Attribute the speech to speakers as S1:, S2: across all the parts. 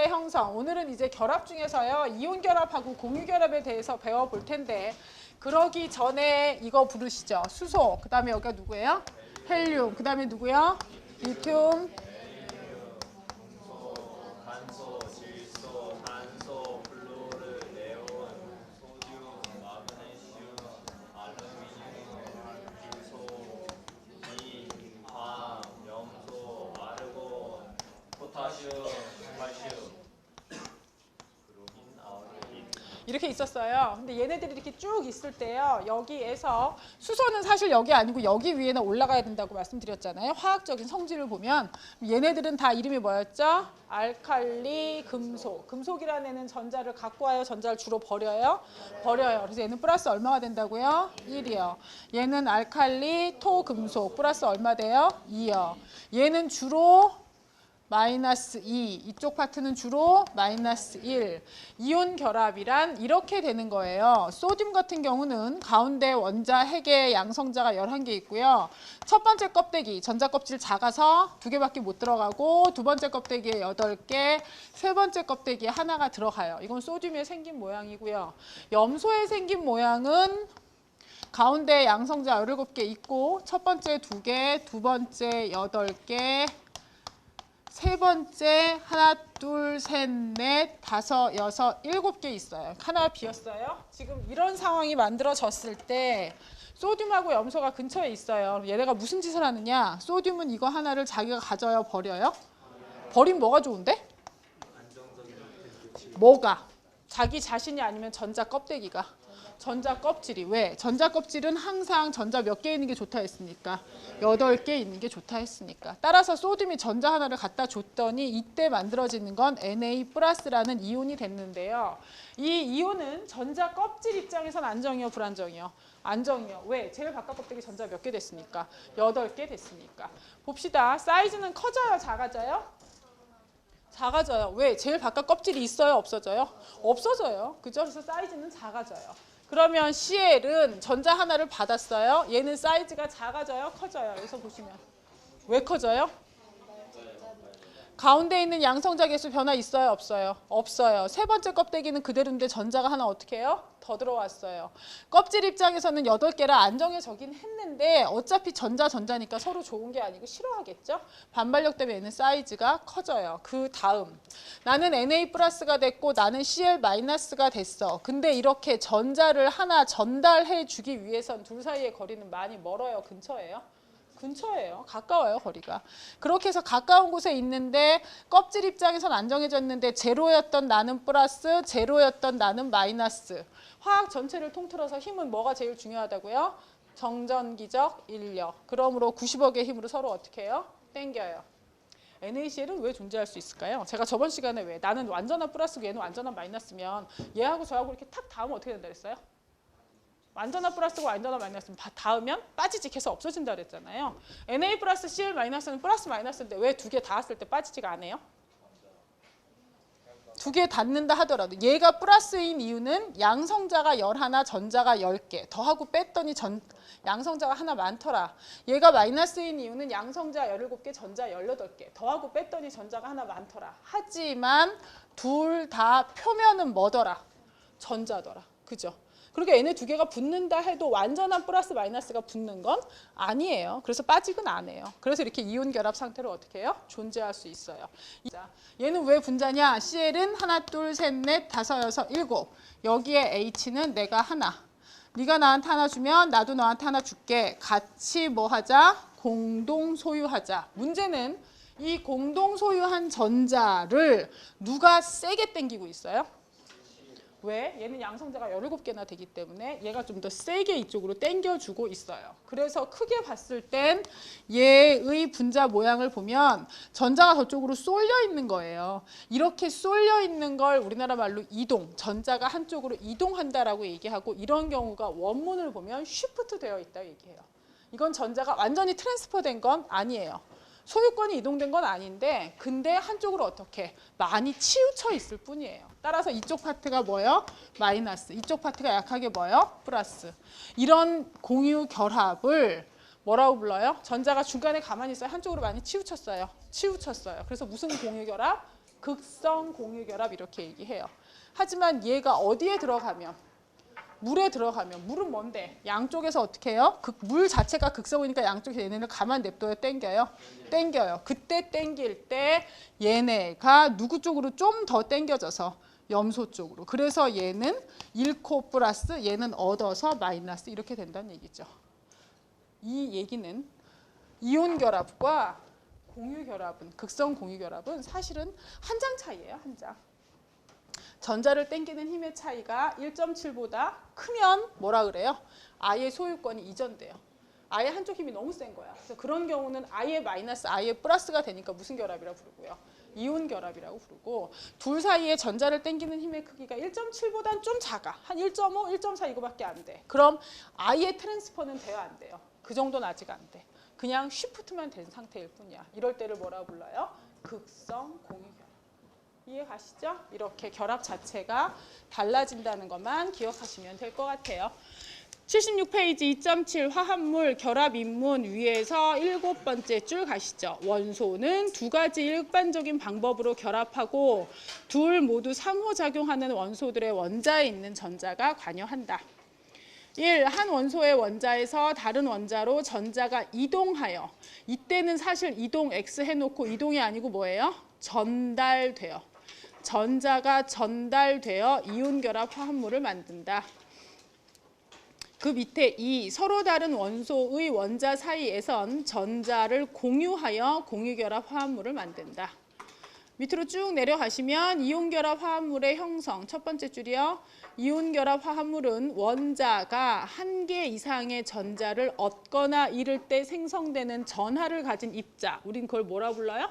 S1: 가운데 형성. 오늘은 이제 결합 중에서요. 이온 결합하고 공유 결합에 대해서 배워볼 텐데 그러기 전에 이거 부르시죠. 수소. 그 다음에 여기가 누구예요? 헬륨. 그 다음에 누구요? 리튬.
S2: 간소, 질소, 탄소, 플루르, 네온, 소듐, 마그네슘, 알루미늄, 기소, 비, 광, 염소, 아르곤, 포타슘, 칼슘,
S1: 이렇게 있었어요. 근데 얘네들이 이렇게 쭉 있을 때요. 여기에서 수소는 사실 여기 아니고 여기 위에는 올라가야 된다고 말씀드렸잖아요. 화학적인 성질을 보면 얘네들은 다 이름이 뭐였죠? 알칼리, 금속. 금속이라는 애는 전자를 갖고 와요. 전자를 주로 버려요. 버려요. 그래서 얘는 플러스 얼마가 된다고요? 1이요. 얘는 알칼리, 토, 금속. 플러스 얼마 돼요? 2요. 얘는 주로 마이너스 2, 이쪽 파트는 주로 마이너스 1. 이온 결합이란 이렇게 되는 거예요. 소듐 같은 경우는 가운데 원자, 핵의 양성자가 11개 있고요. 첫 번째 껍데기, 전자 껍질 작아서 2개밖에 못 들어가고 두 번째 껍데기에 8개, 세 번째 껍데기에 하나가 들어가요. 이건 소듐의 생긴 모양이고요. 염소의 생긴 모양은 가운데 양성자 17개 있고 첫 번째 2개, 두 번째 8개, 세 번째 하나, 둘, 셋, 넷, 다섯, 여섯, 7개 있어요. 하나 비었어요. 지금 이런 상황이 만들어졌을 때 소듐하고 염소가 근처에 있어요. 얘네가 무슨 짓을 하느냐? 소듐은 이거 하나를 자기가 가져요, 버려요? 버리면 뭐가 좋은데? 뭐가? 자기 자신이 아니면 전자 껍데기가. 전자 껍질이. 왜? 전자 껍질은 항상 전자 몇 개 있는 게 좋다 했습니까? 8개 있는 게 좋다 했으니까. 따라서 소듐이 전자 하나를 갖다 줬더니 이때 만들어지는 건 Na+라는 이온이 됐는데요. 이 이온은 전자 껍질 입장에선 안정이요, 불안정이요? 안정이요. 왜? 제일 바깥 껍데기 전자 몇 개 됐습니까? 8개 됐으니까. 봅시다. 사이즈는 커져요, 작아져요? 작아져요. 왜? 제일 바깥 껍질이 있어요, 없어져요? 없어져요. 그죠? 그래서 사이즈는 작아져요. 그러면 CL은 전자 하나를 받았어요. 얘는 사이즈가 작아져요, 커져요? 여기서 보시면. 왜 커져요? 가운데 있는 양성자 개수 변화 있어요, 없어요? 없어요. 세 번째 껍데기는 그대로인데 전자가 하나 어떻게 해요? 더 들어왔어요. 껍질 입장에서는 8개라 안정해지긴 했는데 어차피 전자니까 서로 좋은 게 아니고 싫어하겠죠? 반발력 때문에 얘는 사이즈가 커져요. 그 다음 나는 Na+가 됐고 나는 Cl-가 됐어. 근데 이렇게 전자를 하나 전달해 주기 위해선 둘 사이의 거리는 많이 멀어요, 근처예요? 근처예요. 가까워요, 거리가. 그렇게 해서 가까운 곳에 있는데 껍질 입장에선 안정해졌는데 제로였던 나는 플러스, 제로였던 나는 마이너스. 화학 전체를 통틀어서 힘은 뭐가 제일 중요하다고요? 정전기적 인력. 그러므로 90억의 힘으로 서로 어떻게 해요? 땡겨요. NaCl은 왜 존재할 수 있을까요? 제가 저번 시간에 왜 나는 완전한 플러스고 얘는 완전한 마이너스면 얘하고 저하고 이렇게 탁 닿으면 어떻게 된다 그랬어요? 완전한 플러스고 완전한 마이너스는 닿으면 빠지직해서 없어진다 그랬잖아요. Na 플러스 Cl 마이너스는 플러스 마이너스인데 왜 2개 닿았을 때 빠지지가 않아요? 2개 닿는다 하더라도 얘가 플러스인 이유는 양성자가 11, 전자가 10개. 더하고 뺐더니 양성자가 하나 많더라. 얘가 마이너스인 이유는 양성자 17개, 전자 18개. 더하고 뺐더니 전자가 하나 많더라. 하지만 둘 다 표면은 뭐더라? 전자더라. 그죠? 그러니까 얘네 2개가 붙는다 해도 완전한 플러스 마이너스가 붙는 건 아니에요. 그래서 빠지긴 안 해요. 그래서 이렇게 이온 결합 상태로 어떻게 해요? 존재할 수 있어요. 자, 얘는 왜 분자냐? CL은 하나, 둘, 셋, 넷, 다섯, 여섯, 7. 여기에 H는 내가 하나. 네가 나한테 하나 주면 나도 너한테 하나 줄게. 같이 뭐 하자? 공동 소유하자. 문제는 이 공동 소유한 전자를 누가 세게 당기고 있어요? 왜? 얘는 양성자가 17개나 되기 때문에 얘가 좀 더 세게 이쪽으로 당겨주고 있어요. 그래서 크게 봤을 땐 얘의 분자 모양을 보면 전자가 저쪽으로 쏠려 있는 거예요. 이렇게 쏠려 있는 걸 우리나라 말로 이동, 전자가 한쪽으로 이동한다라고 얘기하고 이런 경우가 원문을 보면 쉬프트 되어 있다 얘기해요. 이건 전자가 완전히 트랜스퍼 된 건 아니에요. 소유권이 이동된 건 아닌데 근데 한쪽으로 어떻게 많이 치우쳐 있을 뿐이에요. 따라서 이쪽 파트가 뭐예요? 마이너스. 이쪽 파트가 약하게 뭐예요? 플러스. 이런 공유 결합을 뭐라고 불러요? 전자가 중간에 가만히 있어요. 한쪽으로 많이 치우쳤어요. 치우쳤어요. 그래서 무슨 공유 결합? 극성 공유결합 이렇게 얘기해요. 하지만 얘가 어디에 들어가면 물에 들어가면 물은 뭔데? 양쪽에서 어떻게 해요? 물 자체가 극성이니까 양쪽에서 얘네를 가만 냅둬요? 땡겨요? 땡겨요. 그때 땡길 때 얘네가 누구 쪽으로 좀 더 땡겨져서 염소 쪽으로. 그래서 얘는 잃고 플러스 얘는 얻어서 마이너스 이렇게 된다는 얘기죠. 이 얘기는 이온 결합과 공유 결합은 극성 공유 결합은 사실은 한 장 차이예요. 한 장. 전자를 땡기는 힘의 차이가 1.7보다 크면 뭐라 그래요? 아예 소유권이 이전돼요. 아예 한쪽 힘이 너무 센 거야. 그래서 그런 경우는 아예 마이너스, 아예 플러스가 되니까 무슨 결합이라고 부르고요? 이온 결합이라고 부르고 둘 사이에 전자를 땡기는 힘의 크기가 1.7보다는 좀 작아. 한 1.5, 1.4 이거밖에 안 돼. 그럼 아예 트랜스퍼는 돼야 안 돼요. 그 정도는 아직 안 돼. 그냥 쉬프트만 된 상태일 뿐이야. 이럴 때를 뭐라고 불러요? 극성 공유 결합. 이해 가시죠? 이렇게 결합 자체가 달라진다는 것만 기억하시면 될 것 같아요. 76페이지 2.7 화합물 결합 입문 위에서 7번째 줄 가시죠. 원소는 두 가지 일반적인 방법으로 결합하고 둘 모두 상호작용하는 원소들의 원자에 있는 전자가 관여한다. 1. 한 원소의 원자에서 다른 원자로 전자가 이동하여 이때는 사실 이동 X 해놓고 이동이 아니고 뭐예요? 전달돼요. 전자가 전달되어 이온 결합 화합물을 만든다. 그 밑에 2. 서로 다른 원소의 원자 사이에선 전자를 공유하여 공유결합 화합물을 만든다. 밑으로 쭉 내려가시면 이온결합 화합물의 형성, 첫 번째 줄이요. 이온결합 화합물은 원자가 한 개 이상의 전자를 얻거나 잃을 때 생성되는 전하를 가진 입자, 우린 그걸 뭐라 불러요?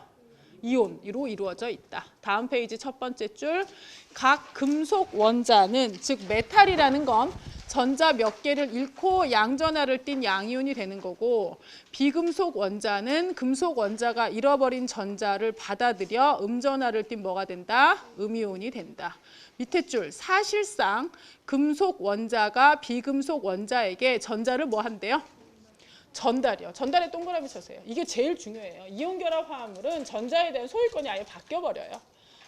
S1: 이온으로 이루어져 있다. 다음 페이지 첫 번째 줄, 각 금속 원자는, 즉 메탈이라는 건 전자 몇 개를 잃고 양전하를 띤 양이온이 되는 거고, 비금속 원자는 금속 원자가 잃어버린 전자를 받아들여 음전하를 띤 뭐가 된다? 음이온이 된다. 밑에 줄, 사실상 금속 원자가 비금속 원자에게 전자를 뭐 한대요? 전달이요. 전달에 동그라미 쳐세요. 이게 제일 중요해요. 이온결합 화합물은 전자에 대한 소유권이 아예 바뀌어버려요.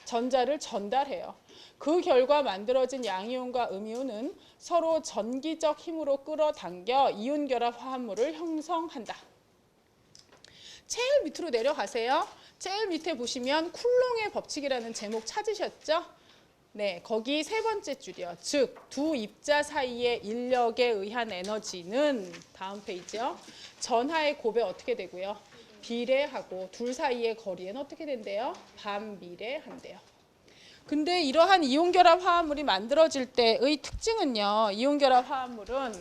S1: 전자를 전달해요. 그 결과 만들어진 양이온과 음이온은 서로 전기적 힘으로 끌어당겨 이온결합 화합물을 형성한다. 제일 밑으로 내려가세요. 제일 밑에 보시면 쿨롱의 법칙이라는 제목 찾으셨죠? 네, 거기 세 번째 줄이요. 즉, 두 입자 사이의 인력에 의한 에너지는 다음 페이지요. 전하의 곱에 어떻게 되고요? 비례하고 둘 사이의 거리는 어떻게 된대요? 반비례한대요. 근데 이러한 이온결합 화합물이 만들어질 때의 특징은요. 이온결합 화합물은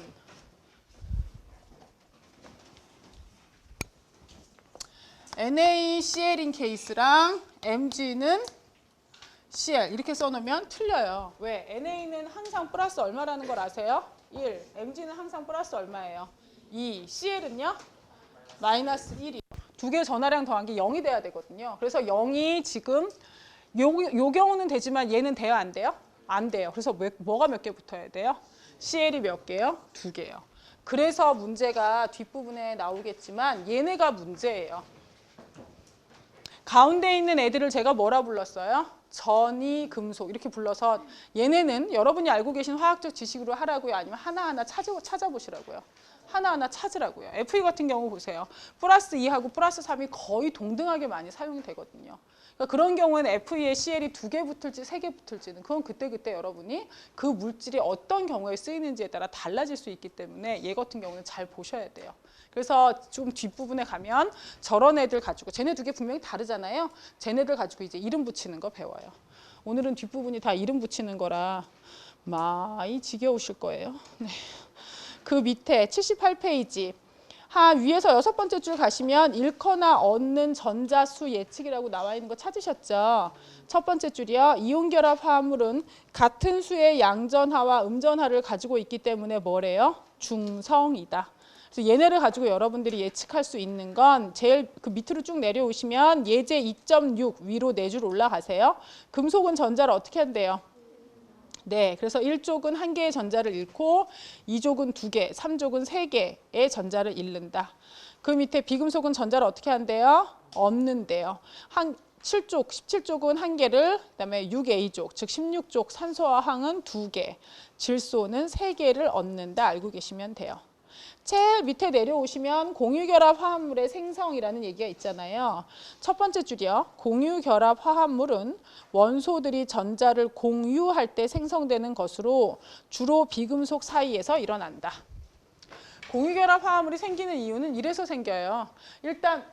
S1: NaCl인 케이스랑 Mg는 Cl 이렇게 써놓으면 틀려요. 왜? Na는 항상 플러스 얼마라는 걸 아세요? 1. Mg는 항상 플러스 얼마예요? 2. Cl은요? 마이너스 1이요. 두 개 전하량 더한 게 0이 돼야 되거든요. 그래서 0이 지금 요 경우는 되지만 얘는 돼요? 안 돼요? 안 돼요. 그래서 뭐가 몇 개 붙어야 돼요? Cl이 몇 개요? 2개요. 그래서 문제가 뒷부분에 나오겠지만 얘네가 문제예요. 가운데 있는 애들을 제가 뭐라 불렀어요? 전이 금속 이렇게 불러서 얘네는 여러분이 알고 계신 화학적 지식으로 하라고요? 아니면 하나하나 찾아보시라고요? 하나하나 찾으라고요. Fe 같은 경우 보세요. 플러스 2하고 플러스 3이 거의 동등하게 많이 사용이 되거든요. 그러니까 그런 경우에는 Fe에 Cl이 2개 붙을지 3개 붙을지는 그건 그때 여러분이 그 물질이 어떤 경우에 쓰이는지에 따라 달라질 수 있기 때문에 얘 같은 경우는 잘 보셔야 돼요. 그래서 좀 뒷부분에 가면 저런 애들 가지고 쟤네 두 개 분명히 다르잖아요. 쟤네들 가지고 이제 이름 붙이는 거 배워요. 오늘은 뒷부분이 다 이름 붙이는 거라 많이 지겨우실 거예요. 네. 그 밑에 78페이지 위에서 6번째 줄 가시면 잃거나 얻는 전자수 예측이라고 나와 있는 거 찾으셨죠? 첫 번째 줄이요. 이온결합 화합물은 같은 수의 양전하와 음전하를 가지고 있기 때문에 뭐래요? 중성이다. 그래서 얘네를 가지고 여러분들이 예측할 수 있는 건 제일 그 밑으로 쭉 내려오시면 예제 2.6 위로 4줄 올라가세요. 금속은 전자를 어떻게 한대요? 네, 그래서 1족은 1개의 전자를 잃고 2족은 2개, 3족은 3개의 전자를 잃는다. 그 밑에 비금속은 전자를 어떻게 한대요? 얻는데요. 7족, 17족은 1개를, 그다음에 6A족, 즉 16족 산소와 황은 2개, 질소는 3개를 얻는다 알고 계시면 돼요. 제일 밑에 내려오시면 공유결합 화합물의 생성이라는 얘기가 있잖아요. 첫 번째 줄이요. 공유결합 화합물은 원소들이 전자를 공유할 때 생성되는 것으로 주로 비금속 사이에서 일어난다. 공유결합 화합물이 생기는 이유는 이래서 생겨요. 일단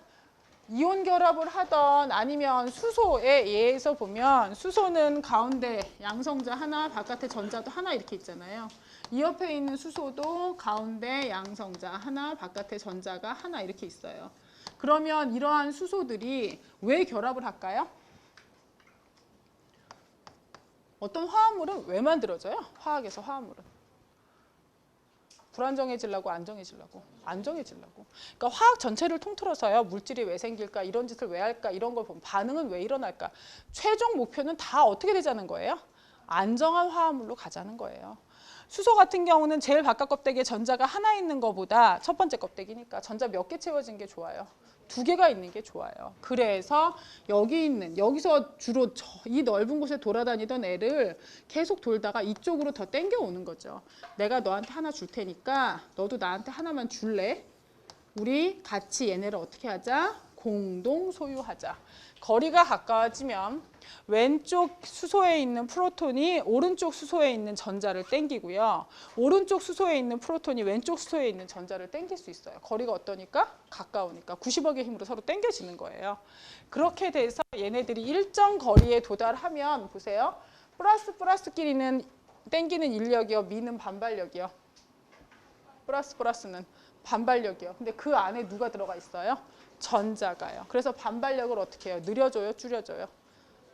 S1: 이온 결합을 하던 아니면 수소에 예에서 보면 수소는 가운데 양성자 하나, 바깥에 전자도 하나 이렇게 있잖아요. 이 옆에 있는 수소도 가운데 양성자 하나, 바깥에 전자가 하나 이렇게 있어요. 그러면 이러한 수소들이 왜 결합을 할까요? 어떤 화합물은 왜 만들어져요? 화학에서 화합물은. 불안정해지려고 안정해지려고 안정해지려고. 그러니까 화학 전체를 통틀어서요. 물질이 왜 생길까? 이런 짓을 왜 할까? 이런 걸 보면 반응은 왜 일어날까? 최종 목표는 다 어떻게 되자는 거예요? 안정한 화합물로 가자는 거예요. 수소 같은 경우는 제일 바깥 껍데기에 전자가 하나 있는 것보다 첫 번째 껍데기니까 전자 몇 개 채워진 게 좋아요? 2개가 있는 게 좋아요. 그래서 여기서 주로 이 넓은 곳에 돌아다니던 애를 계속 돌다가 이쪽으로 더 땡겨 오는 거죠. 내가 너한테 하나 줄 테니까 너도 나한테 하나만 줄래? 우리 같이 얘네를 어떻게 하자? 공동 소유하자. 거리가 가까워지면 왼쪽 수소에 있는 프로톤이 오른쪽 수소에 있는 전자를 땡기고요. 오른쪽 수소에 있는 프로톤이 왼쪽 수소에 있는 전자를 땡길 수 있어요. 거리가 어떠니까? 가까우니까 90억의 힘으로 서로 땡겨지는 거예요. 그렇게 돼서 얘네들이 일정 거리에 도달하면 보세요. 플러스끼리는 땡기는 인력이요. 미는 반발력이요. 플러스는 반발력이요. 근데 그 안에 누가 들어가 있어요? 전자가요. 그래서 반발력을 어떻게 해요? 느려줘요? 줄여줘요?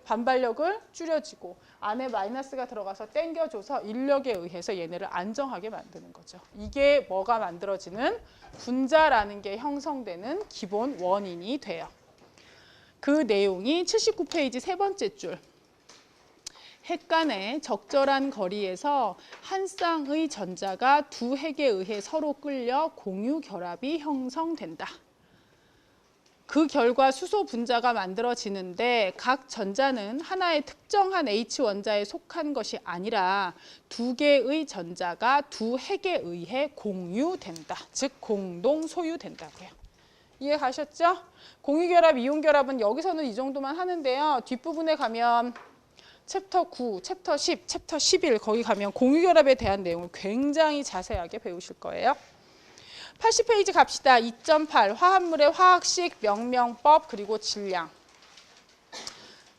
S1: 반발력을 줄여지고 안에 마이너스가 들어가서 땡겨줘서 인력에 의해서 얘네를 안정하게 만드는 거죠. 이게 뭐가 만들어지는 분자라는 게 형성되는 기본 원인이 돼요. 그 내용이 79페이지 세 번째 줄. 핵 간의 적절한 거리에서 한 쌍의 전자가 두 핵에 의해 서로 끌려 공유 결합이 형성된다. 그 결과 수소 분자가 만들어지는데 각 전자는 하나의 특정한 H 원자에 속한 것이 아니라 2개의 전자가 두 핵에 의해 공유된다. 즉 공동 소유된다고요. 이해 가셨죠? 공유결합, 이온결합은 여기서는 이 정도만 하는데요. 뒷부분에 가면 챕터 9, 챕터 10, 챕터 11 거기 가면 공유결합에 대한 내용을 굉장히 자세하게 배우실 거예요. 80페이지 갑시다. 2.8 화합물의 화학식, 명명법, 그리고 질량.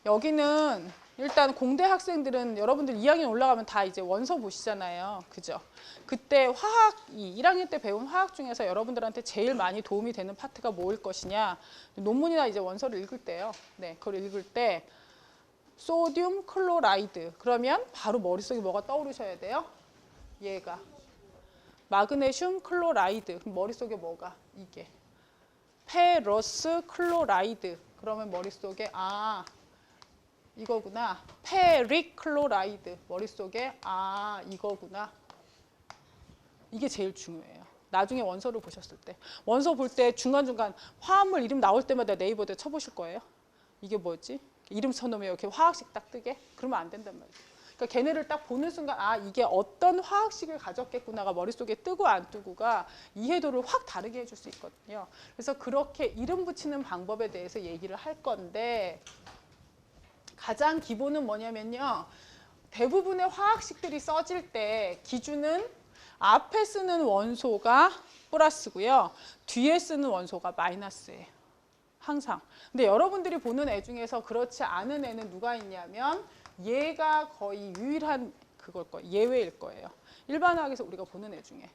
S1: 여기는 일단 공대 학생들은 여러분들 2학년 올라가면 다 이제 원서 보시잖아요. 그죠? 그때 화학, 1학년 때 배운 화학 중에서 여러분들한테 제일 많이 도움이 되는 파트가 뭐일 것이냐. 논문이나 이제 원서를 읽을 때요. 네, 그걸 읽을 때 소듐 클로라이드. 그러면 바로 머릿속에 뭐가 떠오르셔야 돼요? 얘가. 마그네슘 클로라이드. 그럼 머릿속에 뭐가? 이게. 페러스 클로라이드. 그러면 머릿속에 이거구나. 페릭 클로라이드. 머릿속에 이거구나. 이게 제일 중요해요. 나중에 원서를 보셨을 때. 원서 볼 때 중간중간 화합물 이름 나올 때마다 네이버에 쳐보실 거예요. 이게 뭐지? 이름 쳐놓으면 이렇게 화학식 딱 뜨게? 그러면 안 된단 말이에요. 그러니까 걔네를 딱 보는 순간 이게 어떤 화학식을 가졌겠구나가 머릿속에 뜨고 안 뜨고가 이해도를 확 다르게 해줄 수 있거든요. 그래서 그렇게 이름 붙이는 방법에 대해서 얘기를 할 건데 가장 기본은 뭐냐면요. 대부분의 화학식들이 써질 때 기준은 앞에 쓰는 원소가 플러스고요. 뒤에 쓰는 원소가 마이너스예요. 항상. 근데 여러분들이 보는 애 중에서 그렇지 않은 애는 누가 있냐면 얘가 거의 유일한 그걸 거예요. 예외일 거예요. 일반 화학에서 우리가 보는 애 중에.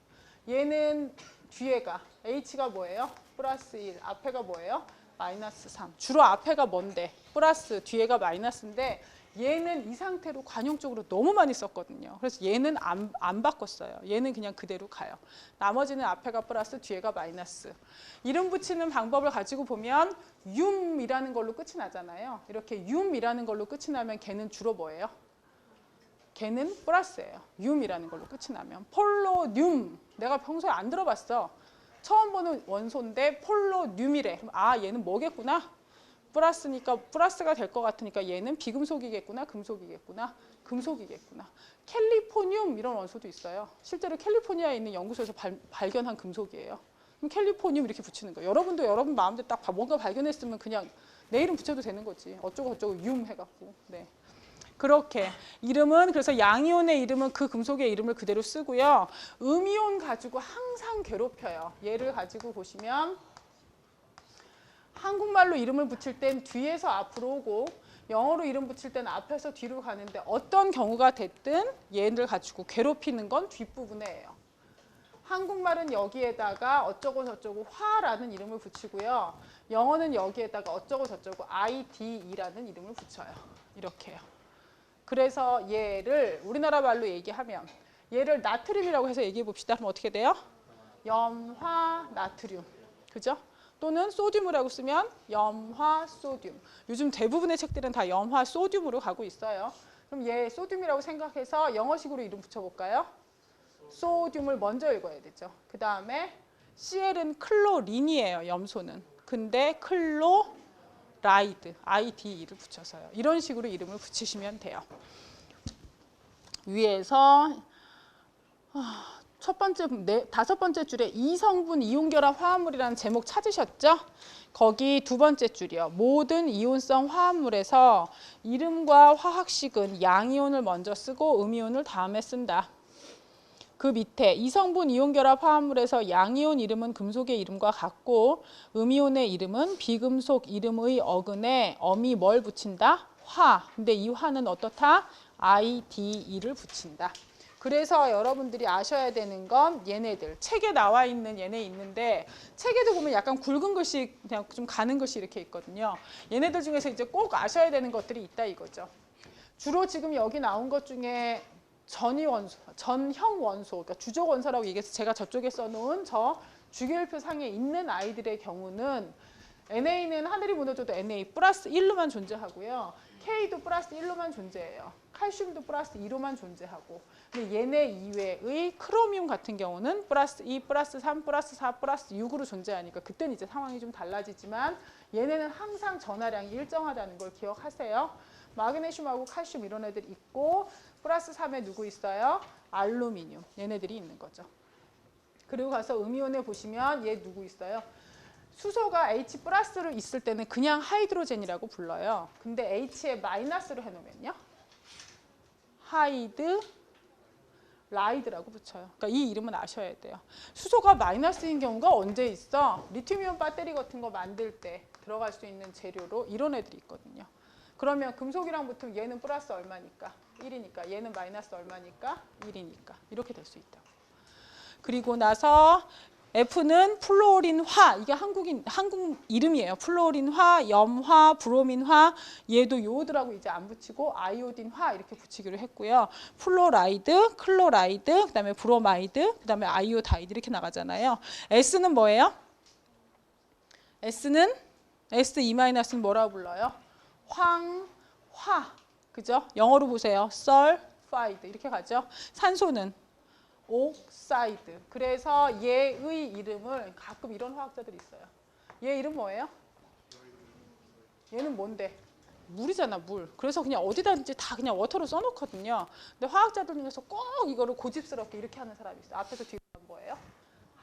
S1: 얘는 뒤에가 H가 뭐예요? 플러스 1. 앞에가 뭐예요? 마이너스 3. 주로 앞에가 뭔데? 플러스 뒤에가 마이너스인데 얘는 이 상태로 관용적으로 너무 많이 썼거든요. 그래서 얘는 안 바꿨어요. 얘는 그냥 그대로 가요. 나머지는 앞에가 플러스 뒤에가 마이너스. 이름 붙이는 방법을 가지고 보면 윰이라는 걸로 끝이 나잖아요. 이렇게 윰이라는 걸로 끝이 나면 걔는 주로 뭐예요? 걔는 플러스예요. 윰이라는 걸로 끝이 나면. 폴로듐. 내가 평소에 안 들어봤어. 처음 보는 원소인데 폴로듐이래. 그럼 얘는 뭐겠구나? 플러스니까 플러스가 될 것 같으니까 얘는 비금속이겠구나, 금속이겠구나, 금속이겠구나. 캘리포늄 이런 원소도 있어요. 실제로 캘리포니아에 있는 연구소에서 발견한 금속이에요. 그럼 캘리포늄 이렇게 붙이는 거예요. 여러분도 여러분 마음대로 딱 뭔가 발견했으면 그냥 내 이름 붙여도 되는 거지. 어쩌고 저쩌고 윰 해갖고. 네. 그렇게 이름은 그래서 양이온의 이름은 그 금속의 이름을 그대로 쓰고요. 음이온 가지고 항상 괴롭혀요. 얘를 가지고 보시면 한국말로 이름을 붙일 땐 뒤에서 앞으로 오고 영어로 이름 붙일 땐 앞에서 뒤로 가는데 어떤 경우가 됐든 얘를 가지고 괴롭히는 건 뒷부분에요. 한국말은 여기에다가 어쩌고 저쩌고 화라는 이름을 붙이고요. 영어는 여기에다가 어쩌고 저쩌고 IDE라는 이름을 붙여요. 이렇게요. 그래서 얘를 우리나라 말로 얘기하면 얘를 나트륨이라고 해서 얘기해 봅시다. 그럼 어떻게 돼요? 염화 나트륨. 그죠? 또는 소듐이라고 쓰면 염화 소듐. 요즘 대부분의 책들은 다 염화 소듐으로 가고 있어요. 그럼 얘 소듐이라고 생각해서 영어식으로 이름 붙여볼까요? 소듐을 먼저 읽어야 되죠. 그 다음에 CL은 클로린이에요. 염소는. 근데 클로라이드, IDE를 붙여서요. 이런 식으로 이름을 붙이시면 돼요. 위에서 다섯 번째 줄에 이성분 이온결합 화합물이라는 제목 찾으셨죠? 거기 두 번째 줄이요. 모든 이온성 화합물에서 이름과 화학식은 양이온을 먼저 쓰고 음이온을 다음에 쓴다. 그 밑에 이성분 이온결합 화합물에서 양이온 이름은 금속의 이름과 같고 음이온의 이름은 비금속 이름의 어근에 엄이 뭘 붙인다? 화. 근데 이 화는 어떻다? IDE를 붙인다. 그래서 여러분들이 아셔야 되는 건 얘네들 책에 나와 있는 얘네 있는데 책에도 보면 약간 굵은 글씨 그냥 좀 가는 글씨 이렇게 있거든요. 얘네들 중에서 이제 꼭 아셔야 되는 것들이 있다 이거죠. 주로 지금 여기 나온 것 중에 전형 원소, 그러니까 주적 원소라고 얘기해서 제가 저쪽에 써놓은 저 주기율표 상에 있는 아이들의 경우는 NA는 하늘이 무너져도 NA 플러스 1로만 존재하고요. K도 플러스 1로만 존재해요. 칼슘도 플러스 2로만 존재하고. 근데 얘네 이외의 크로미움 같은 경우는 플러스 2, 플러스 3, 플러스 4, 플러스 6으로 존재하니까 그때는 이제 상황이 좀 달라지지만 얘네는 항상 전하량이 일정하다는 걸 기억하세요. 마그네슘하고 칼슘 이런 애들 있고 플러스 3에 누구 있어요? 알루미늄. 얘네들이 있는 거죠. 그리고 가서 음이온에 보시면 얘 누구 있어요? 수소가 H 플러스로 있을 때는 그냥 하이드로젠이라고 불러요. 근데 H에 마이너스로 해놓으면요. 하이드 라이드라고 붙여요. 그러니까 이 이름은 아셔야 돼요. 수소가 마이너스인 경우가 언제 있어? 리튬이온 배터리 같은 거 만들 때 들어갈 수 있는 재료로 이런 애들이 있거든요. 그러면 금속이랑 붙으면 얘는 플러스 얼마니까? 1이니까. 얘는 마이너스 얼마니까? 1이니까. 이렇게 될 수 있다고. 그리고 나서 F는 플로린화. 이게 한국 이름이에요. 플로린화, 염화, 브로민화. 얘도 요오드라고 이제 안 붙이고 아이오딘화 이렇게 붙이기로 했고요. 플로라이드, 클로라이드, 그다음에 브로마이드, 그다음에 아이오다이드 이렇게 나가잖아요. S는 뭐예요? S는 S2-는 뭐라고 불러요? 황화. 그죠? 영어로 보세요. 설파이드 이렇게 가죠. 산소는 옥사이드. 그래서 얘의 이름을 가끔 이런 화학자들이 있어요. 얘 이름 뭐예요? 얘는 뭔데? 물이잖아, 물. 그래서 그냥 어디다든지 다 그냥 워터로 써놓거든요. 근데 화학자들 중에서 꼭 이거를 고집스럽게 이렇게 하는 사람이 있어요. 앞에서 뒤로 뭐예요?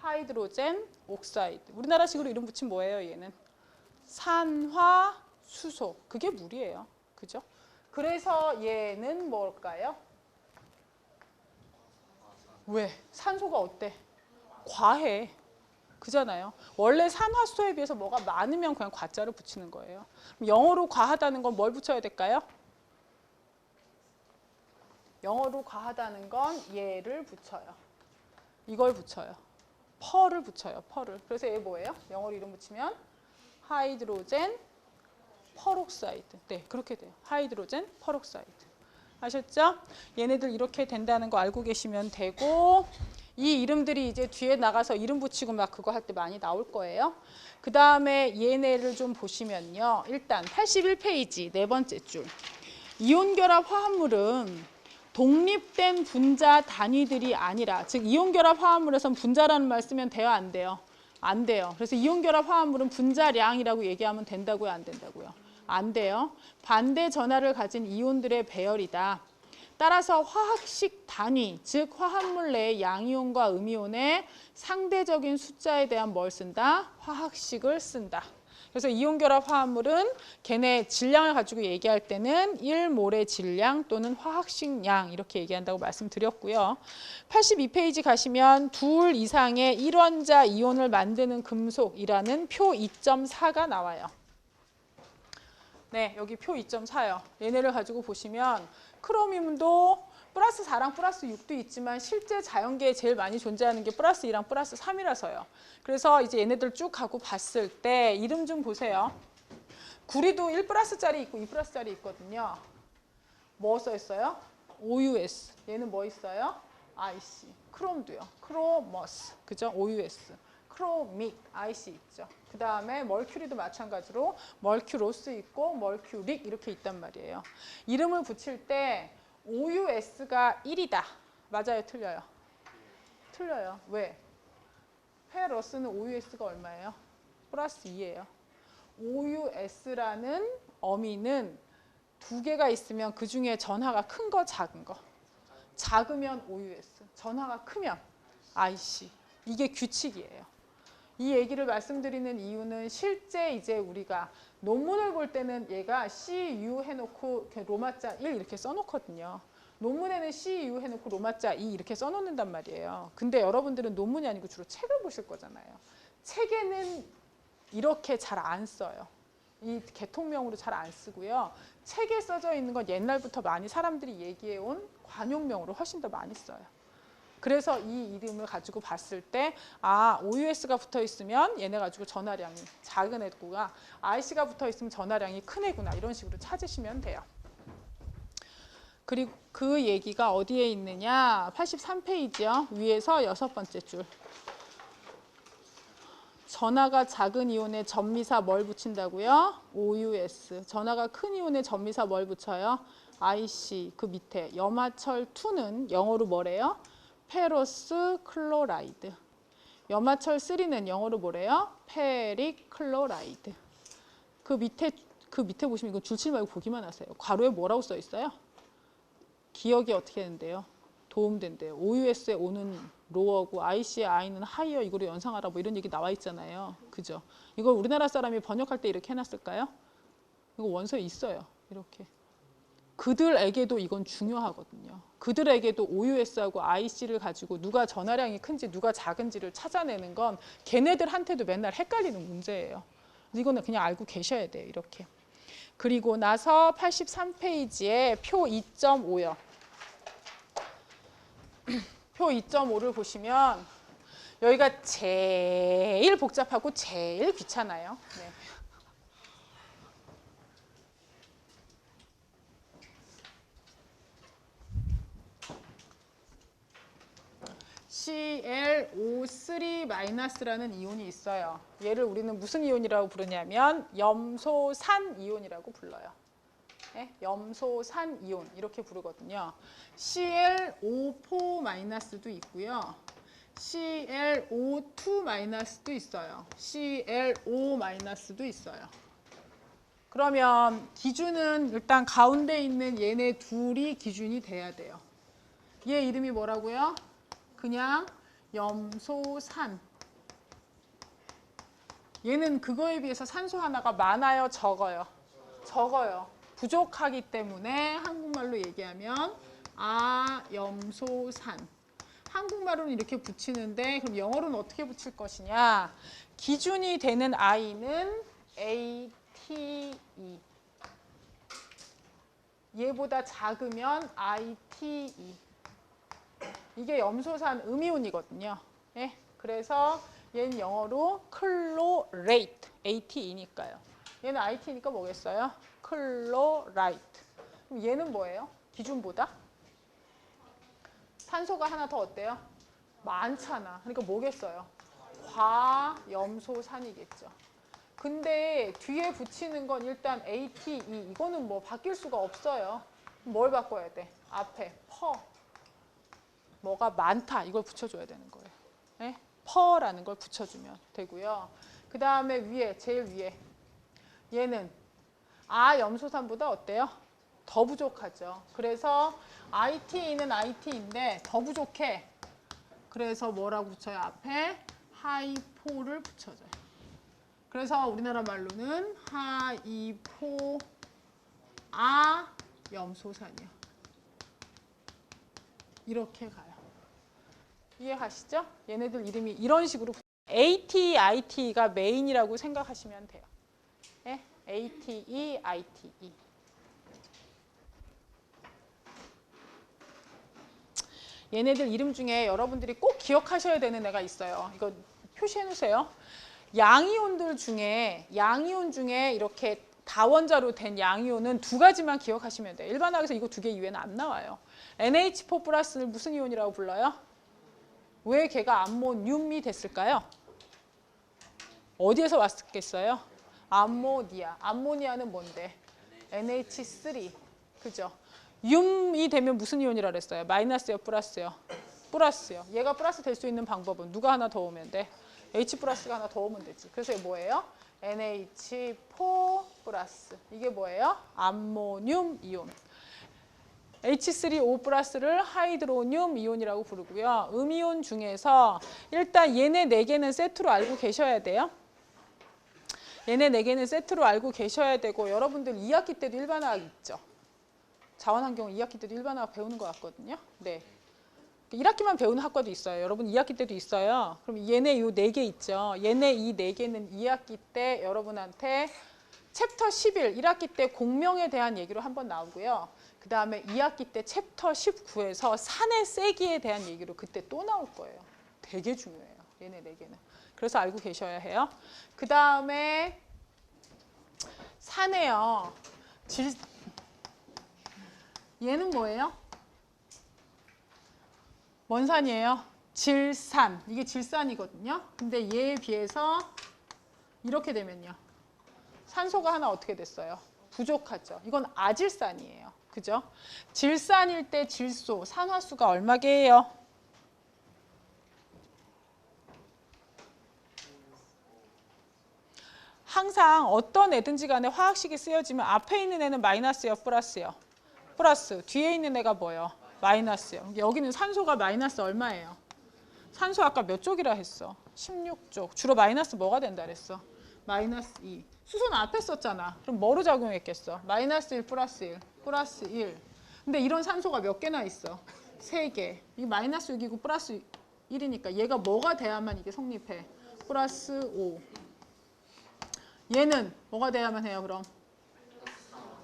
S1: 하이드로젠 옥사이드. 우리나라식으로 이름 붙인 뭐예요, 얘는? 산화수소. 그게 물이에요. 그죠? 그래서 얘는 뭘까요? 왜? 산소가 어때? 과해. 그잖아요. 원래 산화수소에 비해서 뭐가 많으면 그냥 과자를 붙이는 거예요. 그럼 영어로 과하다는 건 뭘 붙여야 될까요? 영어로 과하다는 건 얘를 붙여요. 이걸 붙여요. 펄을 붙여요. 펄을. 그래서 얘 뭐예요? 영어로 이름 붙이면 하이드로젠 퍼록사이드. 네, 그렇게 돼요. 하이드로젠 퍼록사이드. 아셨죠? 얘네들 이렇게 된다는 거 알고 계시면 되고 이 이름들이 이제 뒤에 나가서 이름 붙이고 막 그거 할 때 많이 나올 거예요. 그 다음에 얘네를 좀 보시면요. 일단 81페이지 네 번째 줄. 이온결합 화합물은 독립된 분자 단위들이 아니라 즉 이온결합 화합물에선 분자라는 말 쓰면 돼요? 안 돼요? 안 돼요. 그래서 이온결합 화합물은 분자량이라고 얘기하면 된다고요? 안 된다고요? 안 돼요. 반대 전하를 가진 이온들의 배열이다. 따라서 화학식 단위, 즉 화합물 내의 양이온과 음이온의 상대적인 숫자에 대한 뭘 쓴다? 화학식을 쓴다. 그래서 이온결합 화합물은 걔네 질량을 가지고 얘기할 때는 1몰의 질량 또는 화학식량 이렇게 얘기한다고 말씀드렸고요. 82페이지 가시면 둘 이상의 1원자 이온을 만드는 금속이라는 표 2.4가 나와요. 네, 여기 표 2.4요. 얘네를 가지고 보시면 크로뮴도 플러스 4랑 플러스 6도 있지만 실제 자연계에 제일 많이 존재하는 게 플러스 2랑 플러스 3이라서요. 그래서 이제 얘네들 쭉 하고 봤을 때 이름 좀 보세요. 구리도 1 플러스짜리 있고 2 플러스짜리 있거든요. 뭐 써 있어요? OUS. 얘는 뭐 있어요? IC. 크롬도요. 크로머스. 그죠? OUS. 크로믹. IC 있죠. 그 다음에 멀큐리도 마찬가지로 멀큐로스 있고 멀큐릭 이렇게 있단 말이에요. 이름을 붙일 때 OUS가 1이다. 맞아요? 틀려요? 틀려요. 왜? 페러스는 OUS가 얼마예요? 플러스 2예요. OUS라는 어미는 두 개가 있으면 그 중에 전하가 큰 거, 작은 거. 작으면 OUS, 전하가 크면 IC. 이게 규칙이에요. 이 얘기를 말씀드리는 이유는 실제 이제 우리가 논문을 볼 때는 얘가 CU 해놓고 로마자 1 이렇게 써놓거든요. 논문에는 CU 해놓고 로마자 2 이렇게 써놓는단 말이에요. 근데 여러분들은 논문이 아니고 주로 책을 보실 거잖아요. 책에는 이렇게 잘 안 써요. 이 개통명으로 잘 안 쓰고요. 책에 써져 있는 건 옛날부터 많이 사람들이 얘기해온 관용명으로 훨씬 더 많이 써요. 그래서 이 이름을 가지고 봤을 때 OUS가 붙어 있으면 얘네 가지고 전하량이 작은 애구나, IC가 붙어 있으면 전하량이 큰 애구나 이런 식으로 찾으시면 돼요. 그리고 그 얘기가 어디에 있느냐? 83페이지요. 위에서 6번째 줄. 전하가 작은 이온에 전미사 뭘 붙인다고요? OUS. 전하가 큰 이온에 전미사 뭘 붙여요? IC. 그 밑에 염화철 2는 영어로 뭐래요? 페로스 클로라이드. 염화철 3는 영어로 뭐래요? 페릭 클로라이드. 그 밑에 보시면 이거 줄칠 말고 보기만 하세요. 괄호에 뭐라고 써 있어요? 기억이 어떻게 되는데요? 도움된대요. OUS의 O는 로어고 IC의 I는 하이어 이거로 연상하라 뭐 이런 얘기 나와 있잖아요. 그죠? 이걸 우리나라 사람이 번역할 때 이렇게 해놨을까요? 이거 원서에 있어요. 이렇게. 그들에게도 이건 중요하거든요. 그들에게도 OUS하고 IC를 가지고 누가 전하량이 큰지 누가 작은지를 찾아내는 건 걔네들한테도 맨날 헷갈리는 문제예요. 이거는 그냥 알고 계셔야 돼요. 이렇게. 그리고 나서 83페이지에 표 2.5요. 표 2.5를 보시면 여기가 제일 복잡하고 제일 귀찮아요. 네. ClO3-라는 이온이 있어요. 얘를 우리는 무슨 이온이라고 부르냐면 염소산 이온이라고 불러요. 네? 염소산 이온 이렇게 부르거든요. ClO4-도 있고요. ClO2-도 있어요. ClO-도 있어요. 그러면 기준은 일단 가운데 있는 얘네 둘이 기준이 돼야 돼요. 얘 이름이 뭐라고요? 그냥 염소산. 얘는 그거에 비해서 산소 하나가 많아요? 적어요? 적어요. 부족하기 때문에 한국말로 얘기하면 염소산. 한국말로는 이렇게 붙이는데 그럼 영어로는 어떻게 붙일 것이냐? 기준이 되는 I는 ATE. 얘보다 작으면 ITE. 이게 염소산 음이온이거든요. 예? 그래서 얘는 영어로 클로레이트, ATE니까요. 얘는 IT니까 뭐겠어요? 클로라이트. 그럼 얘는 뭐예요? 기준보다? 산소가 하나 더 어때요? 많잖아. 그러니까 뭐겠어요? 과염소산이겠죠. 근데 뒤에 붙이는 건 일단 ATE. 이거는 뭐 바뀔 수가 없어요. 뭘 바꿔야 돼? 앞에 퍼. 뭐가 많다 이걸 붙여줘야 되는 거예요. 네? 퍼라는 걸 붙여주면 되고요. 그 다음에 위에 제일 위에 얘는 염소산보다 어때요? 더 부족하죠. 그래서 IT는 IT인데 더 부족해. 그래서 뭐라고 붙여요? 앞에 하이포를 붙여줘요. 그래서 우리나라 말로는 하이포 염소산이야. 이렇게 가요. 이해가시죠? 얘네들 이름이 이런 식으로 AT, IT가 메인이라고 생각하시면 돼요. 네? ATE, ITE. 얘네들 이름 중에 여러분들이 꼭 기억하셔야 되는 애가 있어요. 이거 표시해 놓으세요. 양이온들 중에 양이온 중에 이렇게 다원자로 된 양이온은 두 가지만 기억하시면 돼요. 일반학에서 이거 두 개 이외에는 안 나와요. NH4 플러스를 무슨 이온이라고 불러요? 왜 걔가 암모늄이 됐을까요? 어디에서 왔겠어요? 암모니아. 암모니아는 뭔데? NH3. 그죠? 륨이 되면 무슨 이온이라 그랬어요? 마이너스요, 플러스요? 플러스요. 얘가 플러스 될 수 있는 방법은 누가 하나 더 오면 돼? H 플러스가 하나 더 오면 되지. 그래서 이게 뭐예요? NH4 플러스. 이게 뭐예요? 암모늄 이온. H3O 플러스를 하이드로늄 이온이라고 부르고요. 음이온 중에서 일단 얘네 4개는 세트로 알고 계셔야 돼요. 얘네 4개는 세트로 알고 계셔야 되고 여러분들 2학기 때도 일반화학 있죠. 자원환경 2학기 때도 일반화학 배우는 것 같거든요. 네. 1학기만 배우는 학과도 있어요. 여러분 2학기 때도 있어요. 그럼 얘네 요 4개 있죠. 얘네 이 4개는 2학기 때 여러분한테 챕터 11, 1학기 때 공명에 대한 얘기로 한번 나오고요. 그 다음에 2학기 때 챕터 19에서 산의 세기에 대한 얘기로 그때 또 나올 거예요. 되게 중요해요. 얘네 4개는. 그래서 알고 계셔야 해요. 그 다음에 산에요. 얘는 뭐예요? 뭔 산이에요? 질산. 이게 질산이거든요. 근데 얘에 비해서 이렇게 되면요. 산소가 하나 어떻게 됐어요? 부족하죠. 이건 아질산이에요. 그죠? 질산일 때 질소, 산화수가 얼마 개예요? 항상 어떤 애든지 간에 화학식이 쓰여지면 앞에 있는 애는 마이너스요, 플러스요? 플러스. 뒤에 있는 애가 뭐예요? 마이너스요. 여기는 산소가 마이너스 얼마예요? 산소 아까 몇 쪽이라 했어? 16쪽. 주로 마이너스 뭐가 된다 그랬어? 마이너스 2. 수소는 앞에 썼잖아. 그럼 뭐로 작용했겠어? 마이너스 1 플러스 1. 플러스 1. 근데 이런 산소가 몇 개나 있어? 3개. 이게 마이너스 6이고 플러스 1이니까 얘가 뭐가 돼야만 이게 성립해? 플러스 5. 얘는 뭐가 돼야만 해요, 그럼?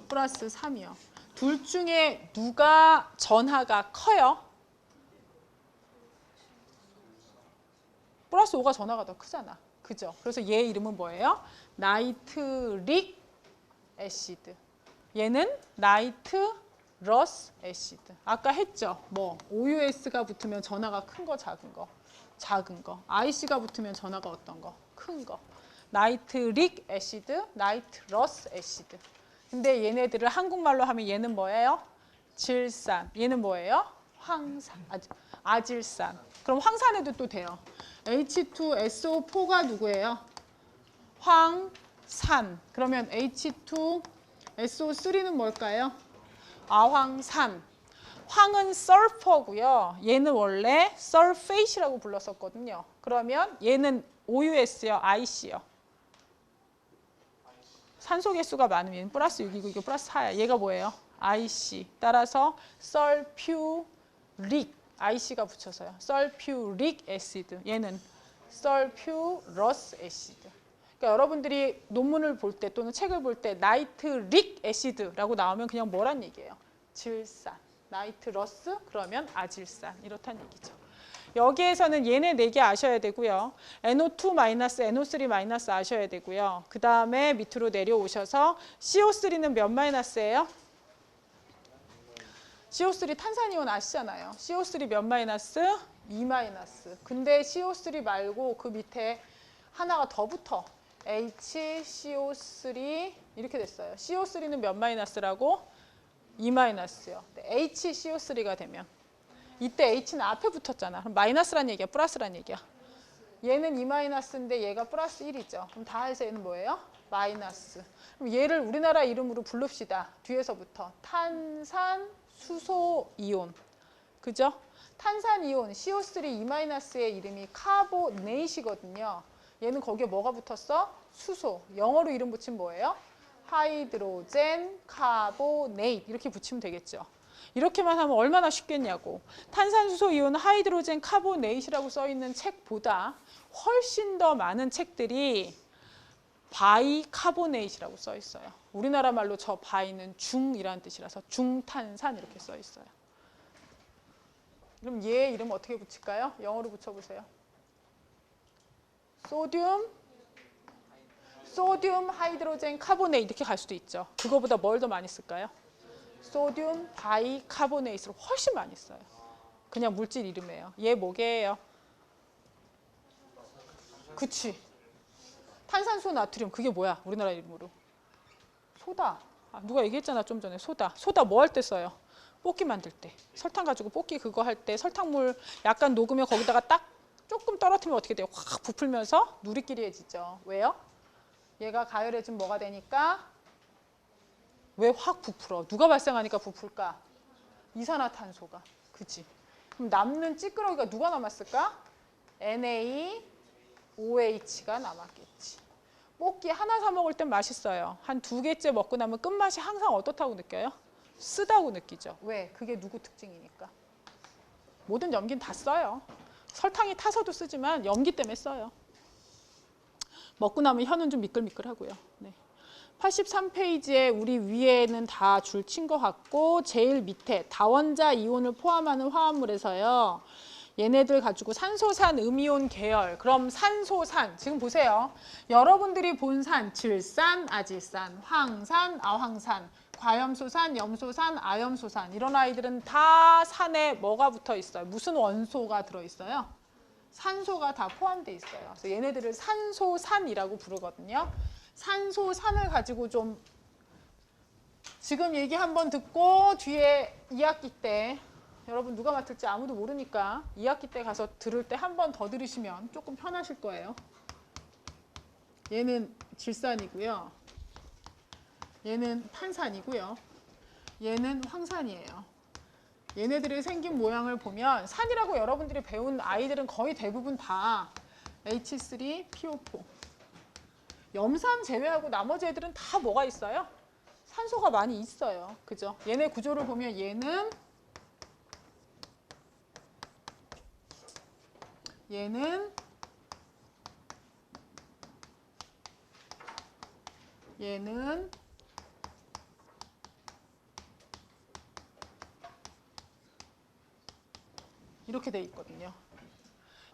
S1: 플러스 3이요. 둘 중에 누가 전하가 커요? 플러스 5가 전하가 더 크잖아. 그죠? 그래서 얘 이름은 뭐예요? 나이트릭 애시드. 얘는 나이트러스 애시드. 아까 했죠? 뭐 OUS가 붙으면 전하가 큰 거, 작은 거? 작은 거. IC가 붙으면 전하가 어떤 거? 큰 거. 나이트릭 애시드, 나이트러스 애시드. 근데 얘네들을 한국말로 하면 얘는 뭐예요? 질산. 얘는 뭐예요? 황산. 아질산. 그럼 황산에도 또 돼요. H2SO4가 누구예요? 황산. 그러면 H2SO3는 뭘까요? 아황산. 황은 설퍼고요. 얘는 원래 설페이트라고 불렀었거든요. 그러면 얘는 OUS요, IC요. 산소 개수가 많으면 얘는 플러스 6이고 이거 플러스 4야. 얘가 뭐예요? IC. 따라서 설퓨릭. IC가 붙여서요. 설퓨릭 애시드. 얘는 설퓨러스 애시드. 그러니까 여러분들이 논문을 볼 때 또는 책을 볼 때 나이트릭 애시드라고 나오면 그냥 뭐란 얘기예요? 질산. 나이트러스 그러면 아질산. 이렇다는 얘기죠. 여기에서는 얘네 4개 아셔야 되고요. NO2 마이너스, NO3 마이너스 아셔야 되고요. 그 다음에 밑으로 내려오셔서 CO3는 몇 마이너스예요? CO3 탄산이온 아시잖아요. CO3 몇 마이너스? 2 마이너스. 근데 CO3 말고 그 밑에 하나가 더 붙어. HCO3 이렇게 됐어요. CO3는 몇 마이너스라고? 2 마이너스요. HCO3가 되면 이때 H는 앞에 붙었잖아. 그럼 마이너스란 얘기야? 플러스란 얘기야? 얘는 2-인데 얘가 플러스 1이죠. 그럼 다 해서 얘는 뭐예요? 마이너스. 그럼 얘를 우리나라 이름으로 부릅시다. 뒤에서부터. 탄산, 수소, 이온. 그죠? 탄산 이온 CO3 2-의 이름이 카보네이트이거든요. 얘는 거기에 뭐가 붙었어? 수소. 영어로 이름 붙이면 뭐예요? 하이드로젠 카보네이트 이렇게 붙이면 되겠죠. 이렇게만 하면 얼마나 쉽겠냐고. 탄산수소 이온 하이드로젠 카보네이트라고 써있는 책보다 훨씬 더 많은 책들이 바이카보네이트라고 써있어요. 우리나라 말로 저 바이는 중이라는 뜻이라서 중탄산 이렇게 써있어요. 그럼 얘 이름 어떻게 붙일까요? 영어로 붙여보세요. 소듐 하이드로젠 카보네이트 이렇게 갈 수도 있죠. 그거보다 뭘 더 많이 쓸까요? 소듐 바이카보네이트를 훨씬 많이 써요. 그냥 물질 이름이에요. 얘 뭐게요? 그치. 탄산수 나트륨 그게 뭐야? 우리나라 이름으로. 소다. 누가 얘기했잖아 좀 전에 소다. 소다 뭐 할 때 써요? 볶기 만들 때. 설탕 가지고 볶기 그거 할 때 설탕물 약간 녹으면 거기다가 딱 조금 떨어뜨리면 어떻게 돼요? 확 부풀면서 누리끼리해지죠. 왜요? 얘가 가열해지면 뭐가 되니까? 왜 확 부풀어? 누가 발생하니까 부풀까? 이산화탄소가. 그치? 그럼 남는 찌끄러기가 누가 남았을까? NaOH가 남았겠지. 볶기 하나 사 먹을 땐 맛있어요. 한 2개째 먹고 나면 끝맛이 항상 어떻다고 느껴요? 쓰다고 느끼죠. 왜? 그게 누구 특징이니까. 모든 염기는 다 써요. 설탕이 타서도 쓰지만 염기 때문에 써요. 먹고 나면 혀는 좀 미끌미끌하고요. 네. 83페이지에 우리 위에는 다 줄 친 것 같고 제일 밑에 다원자 이온을 포함하는 화합물에서요. 얘네들 가지고 산소산, 음이온 계열. 그럼 산소산 지금 보세요. 여러분들이 본 산, 질산, 아질산, 황산, 아황산, 과염소산, 염소산, 아염소산 이런 아이들은 다 산에 뭐가 붙어 있어요? 무슨 원소가 들어있어요? 산소가 다 포함되어 있어요. 그래서 얘네들을 산소산이라고 부르거든요. 산소산을 가지고 좀 지금 얘기 한번 듣고 뒤에 2학기 때 여러분 누가 맡을지 아무도 모르니까 2학기 때 가서 들을 때 한 번 더 들으시면 조금 편하실 거예요. 얘는 질산이고요. 얘는 탄산이고요. 얘는 황산이에요. 얘네들의 생긴 모양을 보면 산이라고 여러분들이 배운 아이들은 거의 대부분 다 H3PO4. 염산 제외하고 나머지 애들은 다 뭐가 있어요? 산소가 많이 있어요. 그죠? 얘네 구조를 보면 얘는 이렇게 돼 있거든요.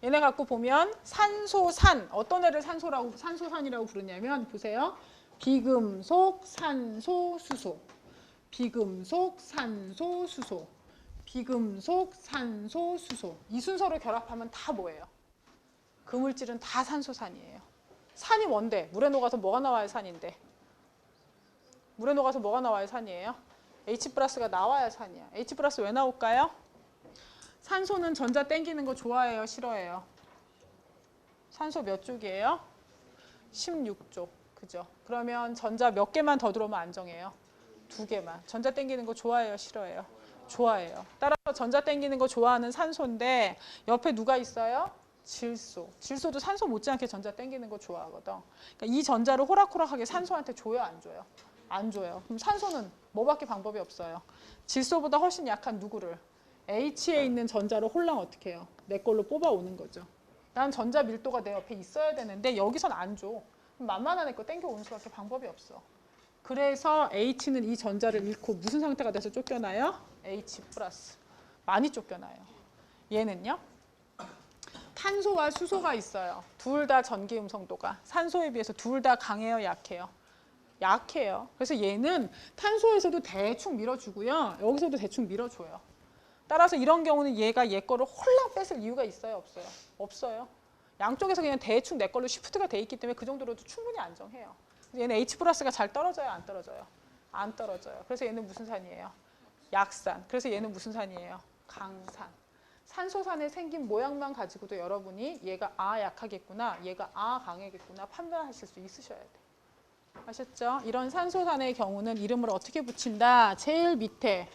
S1: 얘네 갖고 보면 산소산, 어떤 애를 산소산이라고 부르냐면 보세요. 비금속, 산소, 수소. 비금속, 산소, 수소. 비금속, 산소, 수소. 이 순서로 결합하면 다 뭐예요? 그 물질은 다 산소산이에요. 산이 뭔데? 물에 녹아서 뭐가 나와야 산인데? 물에 녹아서 뭐가 나와야 산이에요? H 플러스가 나와야 산이야. H 플러스 왜 나올까요? 산소는 전자 땡기는 거 좋아해요? 싫어해요? 산소 몇 쪽이에요? 16쪽. 그죠? 그러면 전자 몇 개만 더 들어오면 안정해요? 2개만. 전자 땡기는 거 좋아해요? 싫어해요? 좋아해요. 따라서 전자 땡기는 거 좋아하는 산소인데 옆에 누가 있어요? 질소. 질소도 산소 못지않게 전자 땡기는 거 좋아하거든. 그러니까 이 전자를 호락호락하게 산소한테 줘요? 안 줘요? 안 줘요. 그럼 산소는 뭐밖에 방법이 없어요? 질소보다 훨씬 약한 누구를? H에 있는 전자를 홀랑 어떻게 해요? 내 걸로 뽑아오는 거죠. 난 전자 밀도가 내 옆에 있어야 되는데 여기선 안 줘. 만만한 애 거 땡겨오는 수밖에 방법이 없어. 그래서 H는 이 전자를 잃고 무슨 상태가 돼서 쫓겨나요? H 플러스. 많이 쫓겨나요. 얘는요? 탄소와 수소가 있어요. 둘 다 전기 음성도가. 산소에 비해서 둘 다 강해요? 약해요? 약해요. 그래서 얘는 탄소에서도 대충 밀어주고요. 여기서도 대충 밀어줘요. 따라서 이런 경우는 얘가 얘 거를 홀랑 뺏을 이유가 있어요? 없어요? 없어요. 양쪽에서 그냥 대충 내 걸로 시프트가 돼 있기 때문에 그 정도로도 충분히 안정해요. 얘는 H 플러스가 잘 떨어져요? 안 떨어져요? 안 떨어져요. 그래서 얘는 무슨 산이에요? 약산. 그래서 얘는 무슨 산이에요? 강산. 산소산의 생긴 모양만 가지고도 여러분이 얘가 약하겠구나, 얘가 강하겠구나 판단하실 수 있으셔야 돼. 아셨죠? 이런 산소산의 경우는 이름을 어떻게 붙인다? 제일 밑에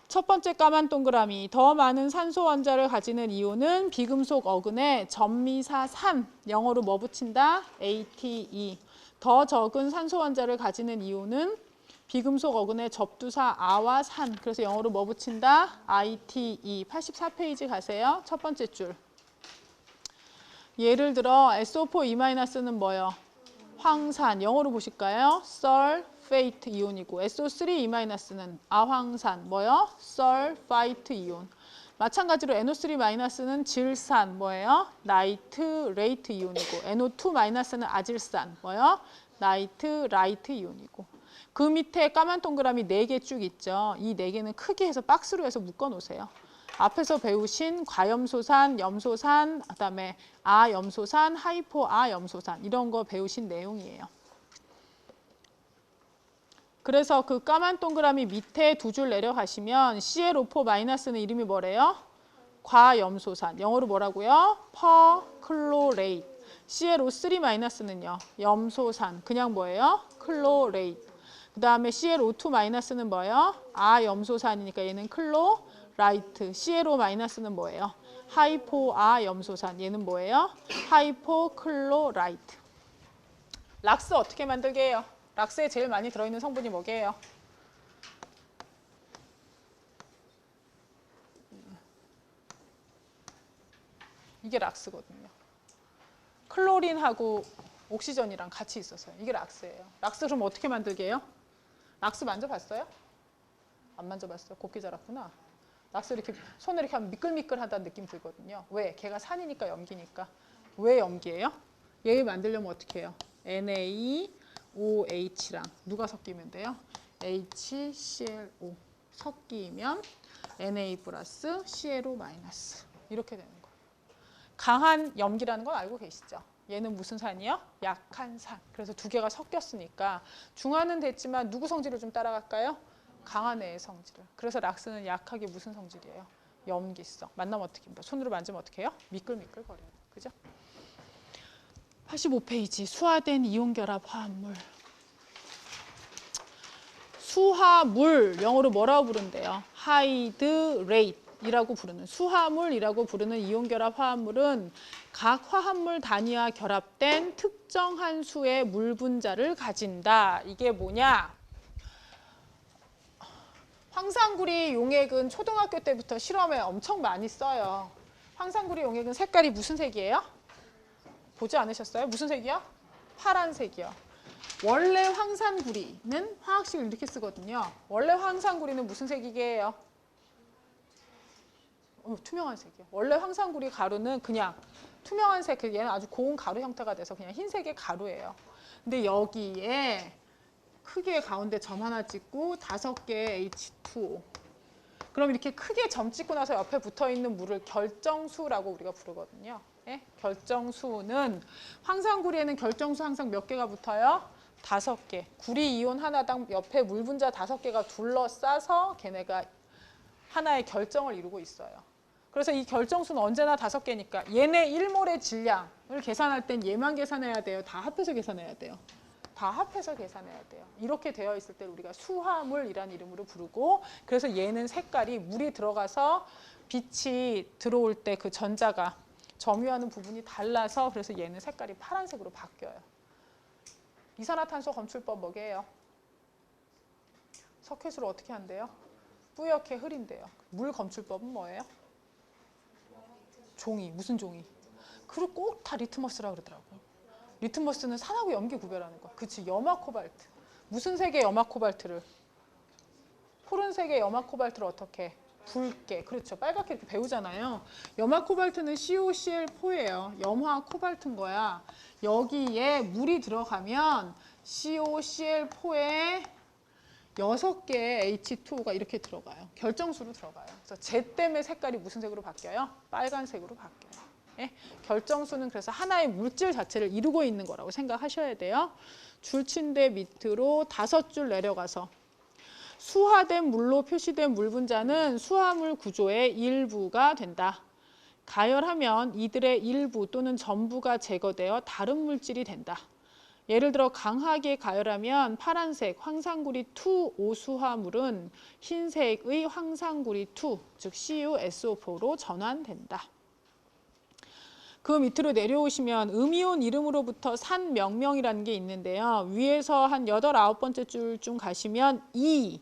S1: 첫 번째 까만 동그라미, 더 많은 산소 원자를 가지는 이온은 비금속 어근에 전미사 산, 영어로 뭐 붙인다? ATE. 더 적은 산소 원자를 가지는 이온은 비금속 어근에 접두사 아와 산, 그래서 영어로 뭐 붙인다? ITE. 84페이지 가세요. 첫 번째 줄. 예를 들어 SO4E-는 뭐예요? 황산, 영어로 보실까요? 설페이트 이온이고 SO3E-는 아황산, 뭐예요? 설파이트 이온. 마찬가지로 NO3-는 질산, 뭐예요? 나이트레이트 이온이고 NO2-는 아질산, 뭐예요? 나이트라이트 이온이고. 그 밑에 까만 동그라미 4개 쭉 있죠. 이 4개는 크게 해서 박스로 해서 묶어 놓으세요. 앞에서 배우신 과염소산, 염소산, 그다음에 아염소산, 하이포아염소산 이런 거 배우신 내용이에요. 그래서 그 까만 동그라미 밑에 2줄 내려가시면 ClO4-는 이름이 뭐래요? 과염소산. 영어로 뭐라고요? 퍼클로레이트. ClO3-는요? 염소산. 그냥 뭐예요? 클로레이트. 그 다음에 ClO2-는 뭐예요? 아염소산이니까 얘는 클로라이트. ClO-는 뭐예요? 하이포아염소산. 얘는 뭐예요? 하이포클로라이트. 락스 어떻게 만들게 해요? 락스에 제일 많이 들어있는 성분이 뭐게요? 이게 락스거든요. 클로린하고 옥시전이랑 같이 있어서요. 이게 락스예요. 락스 그럼 어떻게 만들게 해요? 락스 만져봤어요? 안 만져봤어요? 곱게 자랐구나. 락스 이렇게 손을 이렇게 하면 미끌미끌하다는 느낌 들거든요. 왜? 걔가 산이니까 염기니까. 왜 염기예요? 얘 만들려면 어떻게 해요? NaOH랑 누가 섞이면 돼요? HClO 섞이면 Na 플러스 ClO 마이너스 이렇게 되는 거예요. 강한 염기라는 건 알고 계시죠? 얘는 무슨 산이요? 약한 산. 그래서 2개가 섞였으니까 중화는 됐지만 누구 성질을 좀 따라갈까요? 강한 애의 성질을. 그래서 락스는 약하게 무슨 성질이에요? 염기성. 만나면 어떻게 합니까? 손으로 만지면 어떻게 해요? 미끌미끌거려요. 그죠? 85페이지 수화된 이온결합 화합물. 수화물 영어로 뭐라고 부른대요? 하이드레이트이라고 부르는 수화물이라고 부르는 이온결합 화합물은 각 화합물 단위와 결합된 특정한 수의 물 분자를 가진다. 이게 뭐냐? 황산구리 용액은 초등학교 때부터 실험에 엄청 많이 써요. 황산구리 용액은 색깔이 무슨 색이에요? 보지 않으셨어요? 무슨 색이요? 파란색이요. 원래 황산구리는 화학식을 이렇게 쓰거든요. 원래 황산구리는 무슨 색이게요? 투명한 색이요. 원래 황산구리 가루는 그냥 투명한 색, 얘는 아주 고운 가루 형태가 돼서 그냥 흰색의 가루예요. 근데 여기에 크게 가운데 점 하나 찍고 5개의 H2O. 그럼 이렇게 크게 점 찍고 나서 옆에 붙어있는 물을 결정수라고 우리가 부르거든요. 예? 결정수는 황산구리에는 결정수 항상 몇 개가 붙어요? 5개. 구리 이온 하나당 옆에 물 분자 5개가 둘러싸서 걔네가 하나의 결정을 이루고 있어요. 그래서 이 결정수는 언제나 5개니까 얘네 1몰의 질량을 계산할 땐 얘만 계산해야 돼요? 다 합해서 계산해야 돼요? 다 합해서 계산해야 돼요. 이렇게 되어 있을 때 우리가 수화물이라는 이름으로 부르고 그래서 얘는 색깔이 물이 들어가서 빛이 들어올 때 그 전자가 점유하는 부분이 달라서 그래서 얘는 색깔이 파란색으로 바뀌어요. 이산화탄소 검출법 뭐게요? 석회수를 어떻게 한대요? 뿌옇게 흐린대요. 물 검출법은 뭐예요? 종이. 무슨 종이? 그리고 꼭 다 리트머스라고 그러더라고요. 리트머스는 산하고 염기 구별하는 거. 그치, 염화 코발트. 무슨 색의 염화 코발트를? 푸른색의 염화 코발트를 어떻게? 붉게. 그렇죠. 빨갛게 이렇게 배우잖아요. 염화 코발트는 COCl4예요. 염화 코발트인 거야. 여기에 물이 들어가면 COCl4에 6개의 H2O가 이렇게 들어가요. 결정수로 들어가요. 그래서 쟤 때문에 색깔이 무슨 색으로 바뀌어요? 빨간색으로 바뀌어요. 예? 결정수는 그래서 하나의 물질 자체를 이루고 있는 거라고 생각하셔야 돼요. 줄침대 밑으로 5줄 내려가서 수화된 물로 표시된 물 분자는 수화물 구조의 일부가 된다. 가열하면 이들의 일부 또는 전부가 제거되어 다른 물질이 된다. 예를 들어 강하게 가열하면 파란색 황산구리 2오수화물은 흰색의 황산구리 2, 즉 CuSO4로 전환된다. 그 밑으로 내려오시면 음이온 이름으로부터 산 명명이라는 게 있는데요. 위에서 한 8, 9번째 줄쯤 가시면 이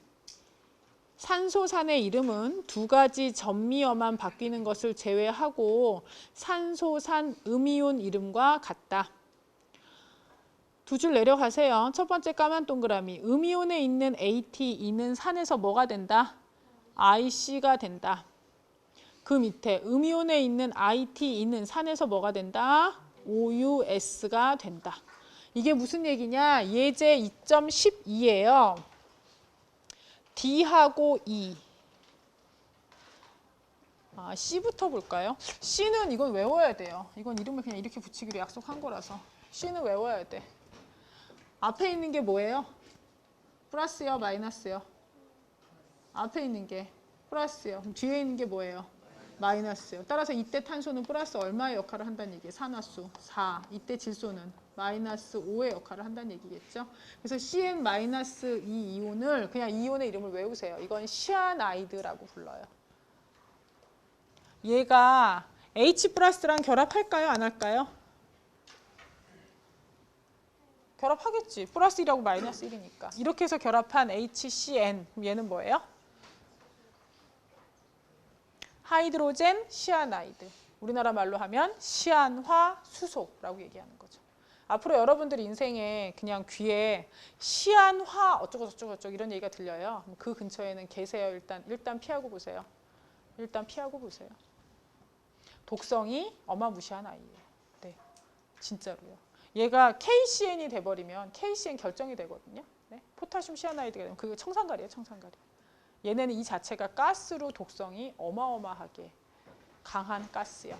S1: 산소산의 이름은 두 가지 전미어만 바뀌는 것을 제외하고 산소산 음이온 이름과 같다. 두 줄 내려가세요. 첫 번째 까만 동그라미. 음이온에 있는 ATE는 산에서 뭐가 된다? IC가 된다. 그 밑에 음이온에 있는 ITE는 산에서 뭐가 된다? OUS가 된다. 이게 무슨 얘기냐? 예제 2.12예요. D하고 E. C부터 볼까요? C는 이건 외워야 돼요. 이건 이름을 그냥 이렇게 붙이기로 약속한 거라서. C는 외워야 돼. 앞에 있는 게 뭐예요? 플러스요, 마이너스요? 앞에 있는 게 플러스요. 그럼 뒤에 있는 게 뭐예요? 마이너스요. 따라서 이때 탄소는 플러스 얼마의 역할을 한다는 얘기예요? 산화수 4. 이때 질소는 마이너스 5의 역할을 한다는 얘기겠죠. 그래서 CN-2 이온을 그냥 이온의 이름을 외우세요. 이건 시아나이드라고 불러요. 얘가 H 플러스랑 결합할까요? 안 할까요? 결합하겠지. 플러스 1하고 마이너스 1이니까. 이렇게 해서 결합한 HCN. 그럼 얘는 뭐예요? 하이드로젠 시아나이드. 우리나라 말로 하면 시안화 수소라고 얘기하는 거죠. 앞으로 여러분들 인생에 그냥 귀에 시안화 어쩌고 이런 얘기가 들려요. 그 근처에는 계세요. 일단 피하고 보세요. 일단 피하고 보세요. 독성이 어마무시한 아이예요. 네, 진짜로요. 얘가 KCN이 돼버리면 KCN 결정이 되거든요. 네? 포타슘 시아나이드가 되면 그게 청산가리예요. 청산가리. 얘네는 이 자체가 가스로 독성이 어마어마하게 강한 가스요.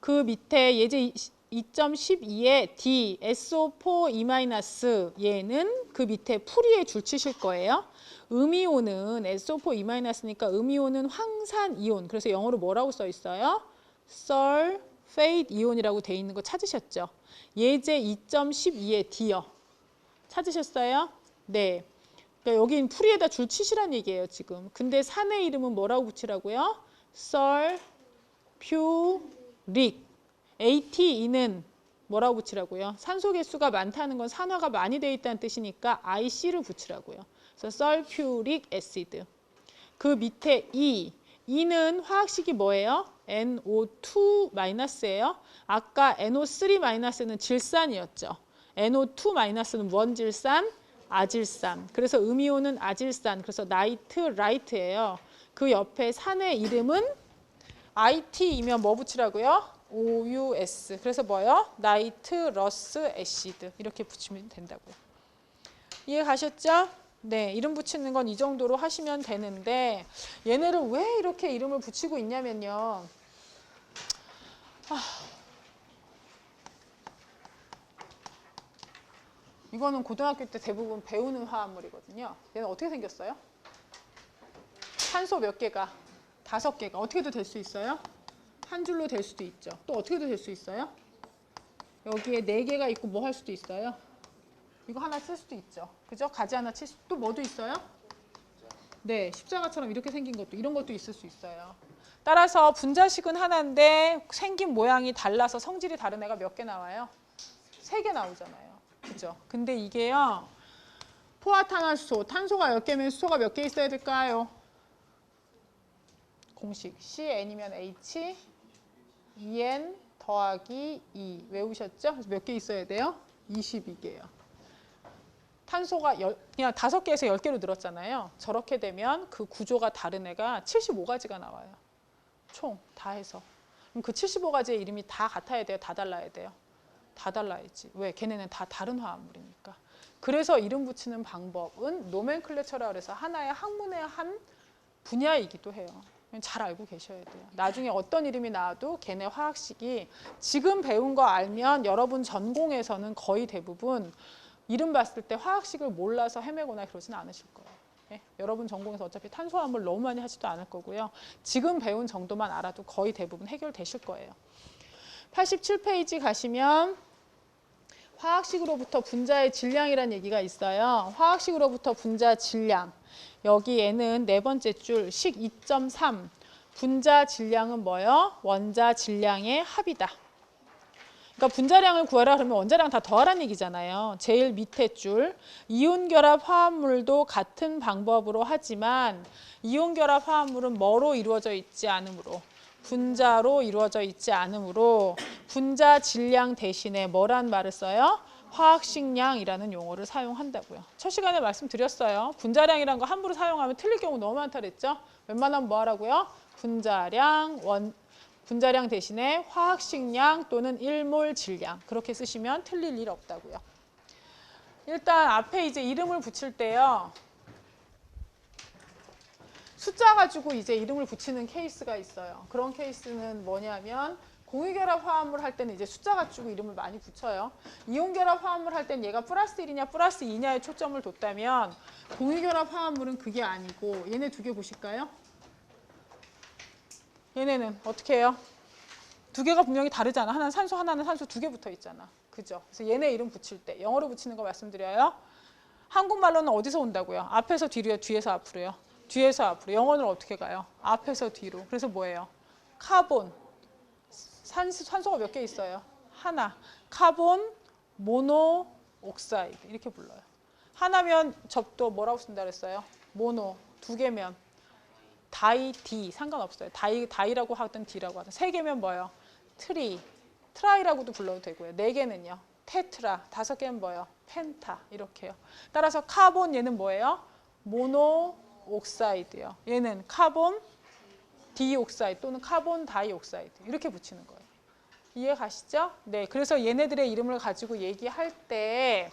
S1: 그 밑에 예제 2.12에 D, SO4E- 얘는 그 밑에 풀이에 줄 치실 거예요. 음이온은 SO4E-니까 음이온은 황산이온. 그래서 영어로 뭐라고 써 있어요? 설페이트 이온이라고 돼 있는 거 찾으셨죠? 예제 2.12에 D요. 찾으셨어요? 네. 그러니까 여긴 풀이에다 줄 치시란 얘기예요, 지금. 근데 산의 이름은 뭐라고 붙이라고요? 설퓨릭. ATE는 뭐라고 붙이라고요? 산소 개수가 많다는 건 산화가 많이 돼 있다는 뜻이니까 IC를 붙이라고요. 그래서 설퓨릭 애시드. 그 밑에 E는 화학식이 뭐예요? NO2-예요. 아까 NO3-는 질산이었죠. NO2-는 원질산, 아질산. 그래서 음이온은 아질산. 그래서 나이트라이트예요. 그 옆에 산의 이름은 IT이면 뭐 붙이라고요? OUS. 그래서 뭐요? 나이트러스 애시드. 이렇게 붙이면 된다고요. 이해 가셨죠? 네, 이름 붙이는 건 이 정도로 하시면 되는데 얘네를 왜 이렇게 이름을 붙이고 있냐면요. 이거는 고등학교 때 대부분 배우는 화합물이거든요. 얘는 어떻게 생겼어요? 탄소 몇 개가? 5개가. 어떻게도 될 수 있어요? 한 줄로 될 수도 있죠. 또 어떻게도 될 수 있어요? 여기에 4개가 있고 뭐 할 수도 있어요? 이거 하나 쓸 수도 있죠. 그죠? 가지 하나 칠 수도. 또 뭐도 있어요? 네, 십자가처럼 이렇게 생긴 것도, 이런 것도 있을 수 있어요. 따라서 분자식은 하나인데 생긴 모양이 달라서 성질이 다른 애가 몇 개 나와요? 3개 나오잖아요. 그죠? 근데 이게요, 포화탄화수소, 탄소가 10개면 수소가 몇 개 있어야 될까요? 공식 CN이면 H, EN 더하기 E 외우셨죠? 그래서 몇 개 있어야 돼요? 22개요. 탄소가 그냥 5개에서 10개로 늘었잖아요. 저렇게 되면 그 구조가 다른 애가 75가지가 나와요. 총 다 해서. 그럼 그 75가지의 이름이 다 같아야 돼요? 다 달라야 돼요? 다 달라야지. 왜? 걔네는 다 다른 화합물이니까. 그래서 이름 붙이는 방법은 노멘클레처라 그래서 하나의 학문의 한 분야이기도 해요. 잘 알고 계셔야 돼요. 나중에 어떤 이름이 나와도 걔네 화학식이 지금 배운 거 알면 여러분 전공에서는 거의 대부분 이름 봤을 때 화학식을 몰라서 헤매거나 그러진 않으실 거예요. 예? 여러분 전공에서 어차피 탄소화물 너무 많이 하지도 않을 거고요. 지금 배운 정도만 알아도 거의 대부분 해결되실 거예요. 87페이지 가시면 화학식으로부터 분자의 질량이라는 얘기가 있어요. 화학식으로부터 분자 질량. 여기에는 네 번째 줄 식 2.3. 분자 질량은 뭐예요? 원자 질량의 합이다. 그러니까 분자량을 구하라 그러면 원자량 다 더하라는 얘기잖아요. 제일 밑에 줄. 이온결합 화합물도 같은 방법으로 하지만 이온결합 화합물은 뭐로 이루어져 있지 않으므로 분자로 이루어져 있지 않으므로 분자 질량 대신에 뭐란 말을 써요? 화학식량이라는 용어를 사용한다고요. 첫 시간에 말씀드렸어요. 분자량이라는 거 함부로 사용하면 틀릴 경우 너무 많다 그랬죠? 웬만하면 뭐 하라고요? 분자량 대신에 화학식량 또는 1몰 질량 그렇게 쓰시면 틀릴 일 없다고요. 일단 앞에 이제 이름을 붙일 때요. 숫자 가지고 이제 이름을 붙이는 케이스가 있어요. 그런 케이스는 뭐냐면 공유결합 화합물 할 때는 이제 숫자 가지고 이름을 많이 붙여요. 이온결합 화합물 할 때는 얘가 플러스 1이냐 플러스 2냐에 초점을 뒀다면 공유결합 화합물은 그게 아니고 얘네 두 개 보실까요? 얘네는 어떻게 해요? 두 개가 분명히 다르잖아. 하나는 산소, 하나는 산소 두 개 붙어 있잖아. 그죠? 그래서 얘네 이름 붙일 때 영어로 붙이는 거 말씀드려요. 한국말로는 어디서 온다고요? 앞에서 뒤로요? 뒤에서 앞으로요? 뒤에서 앞으로. 영어는 어떻게 가요? 앞에서 뒤로. 그래서 뭐예요? 카본. 산소가 몇 개 있어요? 하나. 카본, 모노, 옥사이드. 이렇게 불러요. 하나면 접도 뭐라고 쓴다 그랬어요? 모노. 두 개면 다이, 디 상관없어요. 다이라고 하든 디라고 하든. 세 개면 뭐예요? 트라이라고도 불러도 되고요. 네 개는요. 테트라. 다섯 개는 뭐예요? 펜타. 이렇게요. 따라서 카본 얘는 뭐예요? 모노 옥사이드요. 얘는 카본 디옥사이드 또는 카본 다이옥사이드. 이렇게 붙이는 거예요. 이해 가시죠? 네. 그래서 얘네들의 이름을 가지고 얘기할 때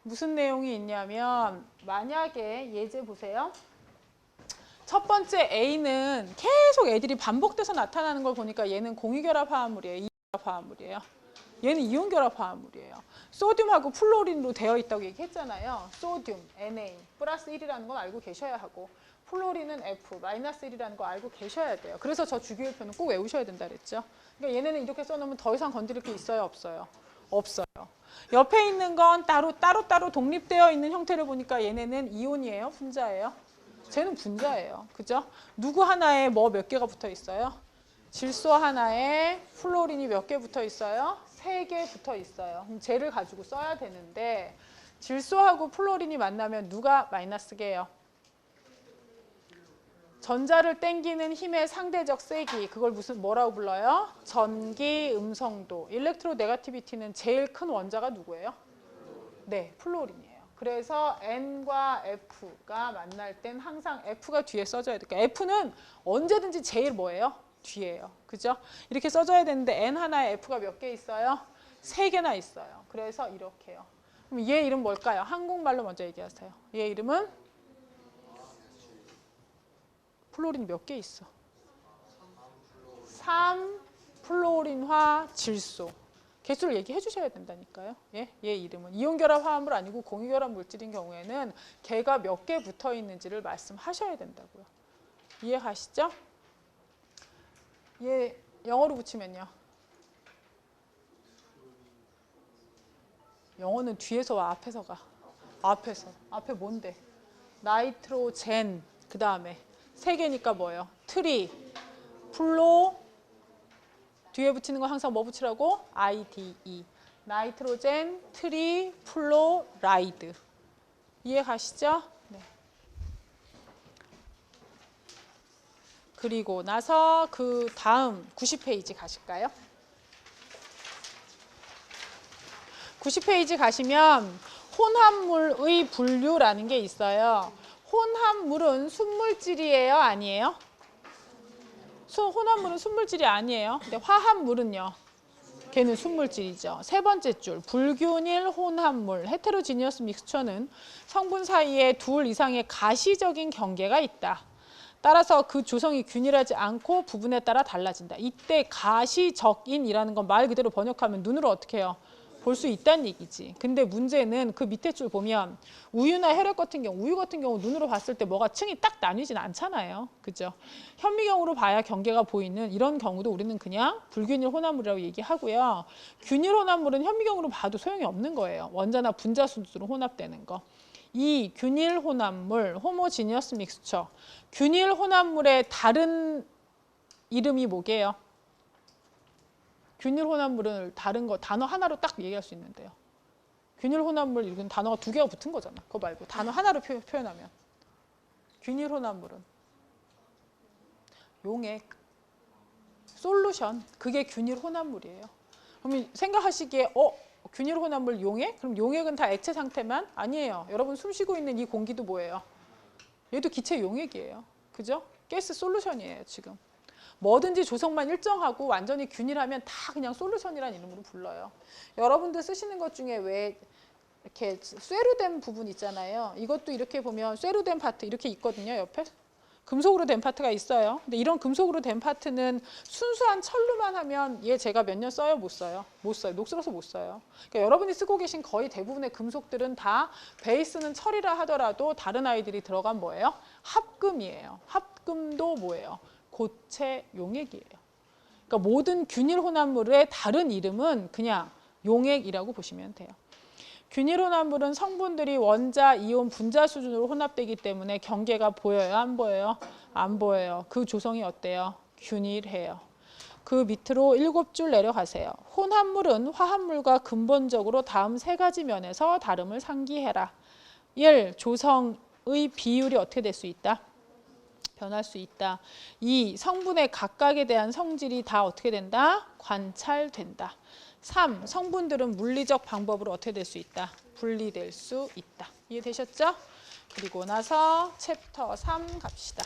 S1: 무슨 내용이 있냐면 만약에 예제 보세요. 첫 번째 A는 계속 애들이 반복돼서 나타나는 걸 보니까 얘는 공유결합 화합물이에요. 이온결합 화합물이에요. 얘는 이온결합 화합물이에요. 소듐하고 플로린으로 되어 있다고 얘기했잖아요. 소듐, Na, 플러스 1이라는 건 알고 계셔야 하고 플로린은 F, 마이너스 1이라는 거 알고 계셔야 돼요. 그래서 저 주기율표는 꼭 외우셔야 된다 그랬죠. 그러니까 얘네는 이렇게 써놓으면 더 이상 건드릴 게 있어요? 없어요? 없어요. 옆에 있는 건 따로 독립되어 있는 형태를 보니까 얘네는 이온이에요? 분자예요? 쟤는 분자예요. 그죠? 누구 하나에 뭐 몇 개가 붙어 있어요? 질소 하나에 플로린이 몇 개 붙어 있어요? 3개 붙어 있어요. 그럼 쟤를 가지고 써야 되는데 질소하고 플로린이 만나면 누가 마이너스게요? 전자를 땡기는 힘의 상대적 세기. 그걸 뭐라고 불러요? 전기 음성도. 일렉트로네가티비티는 제일 큰 원자가 누구예요? 네, 플로린이에요. 그래서 N과 F가 만날 땐 항상 F가 뒤에 써줘야 돼요. 그러니까 F는 언제든지 제일 뭐예요? 뒤에요. 그죠? 이렇게 써줘야 되는데 N 하나에 F가 몇 개 있어요? 3개나 있어요. 그래서 이렇게요. 그럼 얘 이름 뭘까요? 한국말로 먼저 얘기하세요. 얘 이름은? 플로린 몇 개 있어? 3플로린화 질소. 개수를 얘기해 주셔야 된다니까요. 예? 얘 이름은 이온결합 화합물 아니고 공유결합 물질인 경우에는 걔가 몇 개 붙어 있는지를 말씀하셔야 된다고요. 이해 가시죠? 얘 영어로 붙이면요. 영어는 뒤에서 와, 앞에서 가. 앞에 뭔데? 나이트로젠. 그 다음에 3개니까 뭐예요? 트리, 플로, 뒤에 붙이는 거 항상 뭐 붙이라고? IDE. 나이트로젠, 트리, 플로라이드. 이해 가시죠? 네. 그리고 나서 그 다음 90페이지 가실까요? 90페이지 가시면 혼합물의 분류라는 게 있어요. 혼합물은 순물질이에요? 아니에요? 혼합물은 순물질이 아니에요. 근데 화합물은요. 걔는 순물질이죠. 세 번째 줄, 불균일 혼합물, 헤테로지니어스 믹스처는 성분 사이에 둘 이상의 가시적인 경계가 있다. 따라서 그 조성이 균일하지 않고 부분에 따라 달라진다. 이때 가시적인이라는 건 말 그대로 번역하면 눈으로 어떻게 해요? 볼 수 있다는 얘기지. 근데 문제는 그 밑에 줄 보면 우유나 혈액 같은 경우, 우유 같은 경우 눈으로 봤을 때 뭐가 층이 딱 나뉘진 않잖아요. 그죠? 현미경으로 봐야 경계가 보이는 이런 경우도 우리는 그냥 불균일 혼합물이라고 얘기하고요. 균일 혼합물은 현미경으로 봐도 소용이 없는 거예요. 원자나 분자 순수로 혼합되는 거. 이 균일 혼합물, 호모지니어스 믹스처. 균일 혼합물의 다른 이름이 뭐게요? 균일 혼합물은 다른 거 단어 하나로 딱 얘기할 수 있는데요. 균일 혼합물 이건 단어가 두 개가 붙은 거잖아. 그거 말고 단어 하나로 표현하면 균일 혼합물은 용액, 솔루션. 그게 균일 혼합물이에요. 그럼 생각하시기에 균일 혼합물 용액? 그럼 용액은 다 액체 상태만? 아니에요. 여러분 숨 쉬고 있는 이 공기도 뭐예요? 얘도 기체 용액이에요. 그죠? 가스 솔루션이에요, 지금. 뭐든지 조성만 일정하고 완전히 균일하면 다 그냥 솔루션이라는 이름으로 불러요. 여러분들 쓰시는 것 중에 왜 이렇게 쇠로된 부분 있잖아요. 이것도 이렇게 보면 쇠로된 파트 이렇게 있거든요, 옆에. 금속으로 된 파트가 있어요. 근데 이런 금속으로 된 파트는 순수한 철로만 하면 얘 제가 몇 년 써요? 못 써요? 못 써요. 녹슬어서 못 써요. 그러니까 여러분이 쓰고 계신 거의 대부분의 금속들은 다 베이스는 철이라 하더라도 다른 아이들이 들어간 뭐예요? 합금이에요. 합금도 뭐예요? 고체 용액이에요. 그러니까 모든 균일 혼합물의 다른 이름은 그냥 용액이라고 보시면 돼요. 균일 혼합물은 성분들이 원자, 이온, 분자 수준으로 혼합되기 때문에 경계가 보여요? 안 보여요? 안 보여요. 그 조성이 어때요? 균일해요. 그 밑으로 7줄 내려가세요. 혼합물은 화합물과 근본적으로 다음 3가지 면에서 다름을 상기해라. 1. 조성의 비율이 어떻게 될 수 있다? 변할 수 있다. 2. 성분의 각각에 대한 성질이 다 어떻게 된다? 관찰된다. 3. 성분들은 물리적 방법으로 어떻게 될 수 있다? 분리될 수 있다. 이해되셨죠? 그리고 나서 챕터 3 갑시다.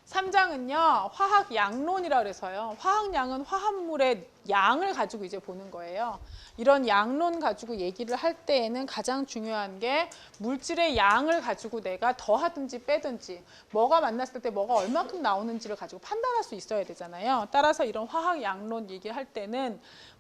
S1: 3장은요. 화학 양론이라 그래서요. 화학량은 화합물의 양을 가지고 이제 보는 거예요. 이런 양론 가지고 얘기를 할 때에는 가장 중요한 게 물질의 양을 가지고 내가 더하든지 빼든지 뭐가 만났을 때 뭐가 얼마큼 나오는지를 가지고 판단할 수 있어야 되잖아요. 따라서 이런 화학 양론 얘기할 때는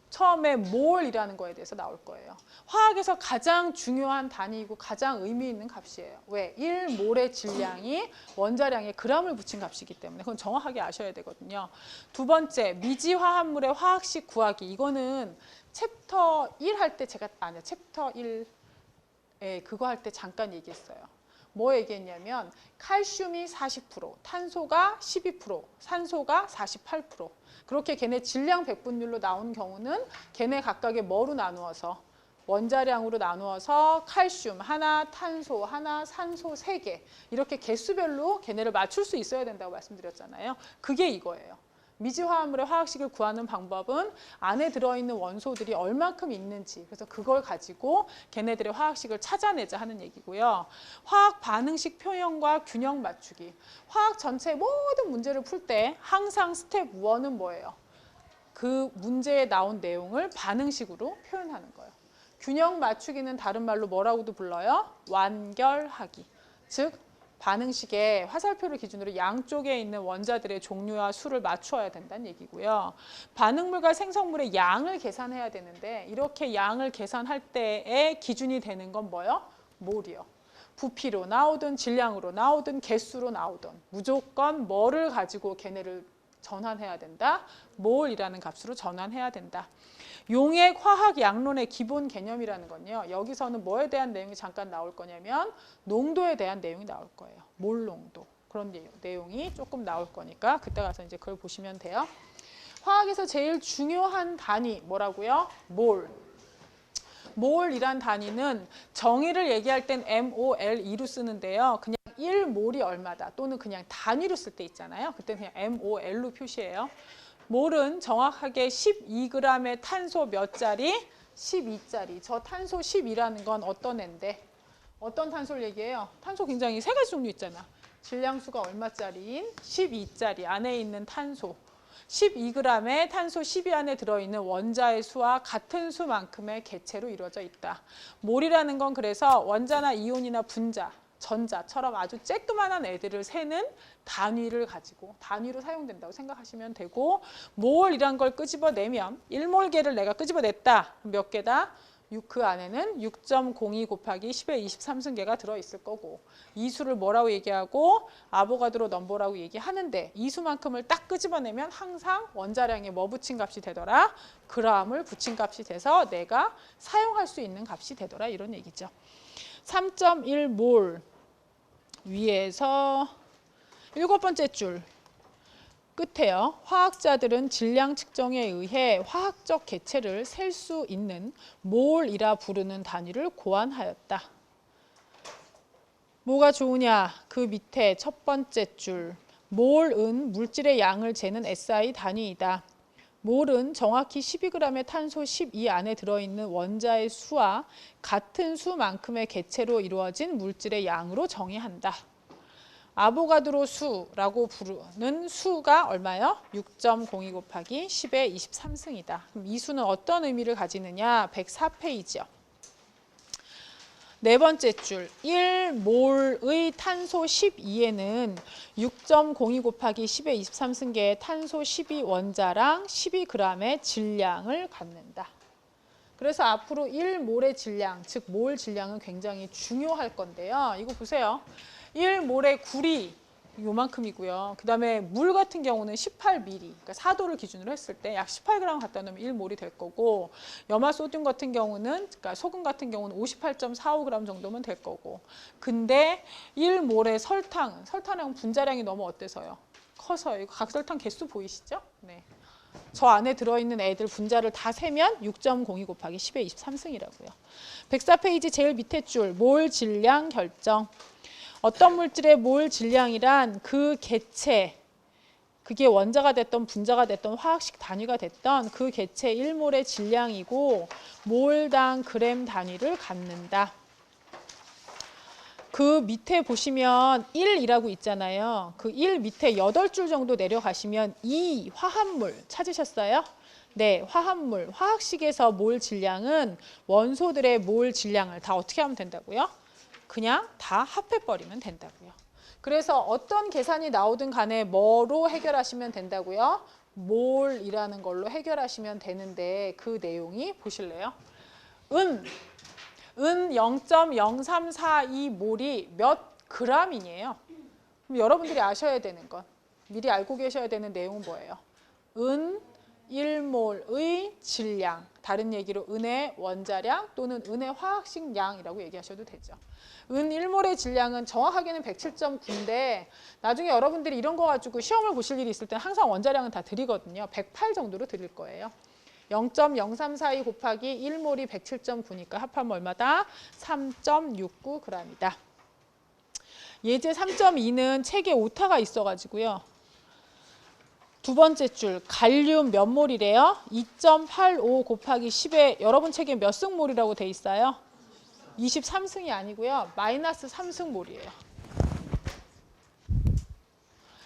S1: 처음에 몰이라는 거에 대해서 나올 거예요. 화학에서 가장 중요한 단위이고 가장 의미 있는 값이에요. 왜? 1몰의 질량이 원자량에 g을 붙인 값이기 때문에 그건 정확하게 아셔야 되거든요. 두 번째, 미지 화합물의 화학식 구하기. 이거는 챕터 1 할 때 제가 챕터 1에 그거 할 때 잠깐 얘기했어요. 뭐 얘기했냐면 칼슘이 40%, 탄소가 12%, 산소가 48%. 그렇게 걔네 질량 백분율로 나온 경우는 걔네 각각의 뭐로 나누어서 원자량으로 나누어서 칼슘 하나, 탄소 하나, 산소 3개 이렇게 개수별로 걔네를 맞출 수 있어야 된다고 말씀드렸잖아요. 그게 이거예요. 미지화합물의 화학식을 구하는 방법은 안에 들어있는 원소들이 얼만큼 있는지 그래서 그걸 가지고 걔네들의 화학식을 찾아내자 하는 얘기고요. 화학 반응식 표현과 균형 맞추기. 화학 전체 모든 문제를 풀 때 항상 스텝 1은 뭐예요? 그 문제에 나온 내용을 반응식으로 표현하는 거예요. 균형 맞추기는 다른 말로 뭐라고도 불러요? 완결하기. 즉 반응식에 화살표를 기준으로 양쪽에 있는 원자들의 종류와 수를 맞추어야 된다는 얘기고요. 반응물과 생성물의 양을 계산해야 되는데 이렇게 양을 계산할 때의 기준이 되는 건 뭐예요? 몰이요. 부피로 나오든 질량으로 나오든 개수로 나오든 무조건 뭐를 가지고 걔네를 전환해야 된다? 몰이라는 값으로 전환해야 된다. 용액 화학 양론의 기본 개념이라는 건요. 여기서는 뭐에 대한 내용이 잠깐 나올 거냐면 농도에 대한 내용이 나올 거예요. 몰 농도. 그런 내용이 조금 나올 거니까 그때 가서 이제 그걸 보시면 돼요. 화학에서 제일 중요한 단위 뭐라고요? 몰. 몰이란 단위는 정의를 얘기할 땐 MOL2로 쓰는데요. 그냥 1몰이 얼마다 또는 그냥 단위로 쓸 때 있잖아요. 그때는 그냥 MOL로 표시해요. 몰은 정확하게 12g의 탄소 몇 짜리? 12짜리. 저 탄소 12라는 건 어떤 애인데? 어떤 탄소를 얘기해요? 탄소 굉장히 3가지 종류 있잖아. 질량수가 얼마짜리인? 12짜리 안에 있는 탄소. 12g의 탄소 12 안에 들어있는 원자의 수와 같은 수만큼의 개체로 이루어져 있다. 몰이라는 건 그래서 원자나 이온이나 분자, 전자처럼 아주 쬐끄만한 애들을 세는 단위를 가지고 단위로 사용된다고 생각하시면 되고 몰이란 걸 끄집어내면 1몰계를 내가 끄집어냈다. 몇 개다? 그 안에는 6.02 곱하기 10의 23승계가 들어있을 거고 이 수를 뭐라고 얘기하고 아보가드로 넘버라고 얘기하는데 이 수만큼을 딱 끄집어내면 항상 원자량에 뭐 붙인 값이 되더라? g을 붙인 값이 돼서 내가 사용할 수 있는 값이 되더라 이런 얘기죠. 3.1몰 위에서 7번째 줄 끝에요. 화학자들은 질량 측정에 의해 화학적 개체를 셀 수 있는 몰이라 부르는 단위를 고안하였다. 뭐가 좋으냐? 그 밑에 첫 번째 줄. 몰은 물질의 양을 재는 SI 단위이다. 몰은 정확히 12g의 탄소 12 안에 들어있는 원자의 수와 같은 수만큼의 개체로 이루어진 물질의 양으로 정의한다. 아보가드로 수라고 부르는 수가 얼마요? 6.02 곱하기 10의 23승이다. 그럼 이 수는 어떤 의미를 가지느냐? 104페이지요. 네 번째 줄 1몰의 탄소 12에는 6.02 곱하기 10의 23승계의 탄소 12 원자랑 12g의 질량을 갖는다. 그래서 앞으로 1몰의 질량, 즉 몰 질량은 굉장히 중요할 건데요. 이거 보세요. 1몰의 구리 요만큼이고요. 그 다음에 물 같은 경우는 18ml, 그러니까 4도를 기준으로 했을 때 약 18g 갖다 놓으면 1몰이 될 거고 염화소듐 같은 경우는, 그러니까 소금 같은 경우는 58.45g 정도면 될 거고 근데 1몰의 설탕은 분자량이 너무 어때서요? 커서요. 이거 각설탕 개수 보이시죠? 네. 저 안에 들어있는 애들 분자를 다 세면 6.02 곱하기 10의 23승이라고요. 104페이지 제일 밑에 줄, 몰 질량 결정. 어떤 물질의 몰 질량이란 그 개체, 그게 원자가 됐던 분자가 됐던 화학식 단위가 됐던 그 개체 1몰의 질량이고 몰당 그램 단위를 갖는다. 그 밑에 보시면 1이라고 있잖아요. 그 1 밑에 8줄 정도 내려가시면 2 화합물 찾으셨어요? 네, 화합물. 화학식에서 몰 질량은 원소들의 몰 질량을 다 어떻게 하면 된다고요? 그냥 다 합해버리면 된다고요. 그래서 어떤 계산이 나오든 간에 뭐로 해결하시면 된다고요? 몰이라는 걸로 해결하시면 되는데 그 내용이 보실래요? 은 0.0342몰이 몇 g이에요? 그럼 여러분들이 아셔야 되는 건, 미리 알고 계셔야 되는 내용은 뭐예요? 은 1몰의 질량, 다른 얘기로 은의 원자량 또는 은의 화학식 양이라고 얘기하셔도 되죠. 은 1몰의 질량은 정확하게는 107.9인데 나중에 여러분들이 이런 거 가지고 시험을 보실 일이 있을 때 항상 원자량은 다 드리거든요. 108 정도로 드릴 거예요. 0.0342 곱하기 1몰이 107.9니까 합하면 얼마다? 3.69g이다. 예제 3.2는 책에 오타가 있어가지고요. 두 번째 줄, 갈륨 몇 몰이래요? 2.85 곱하기 10에 여러분 책에 몇 승몰이라고 돼 있어요? 23승이 아니고요. 마이너스 3승몰이에요.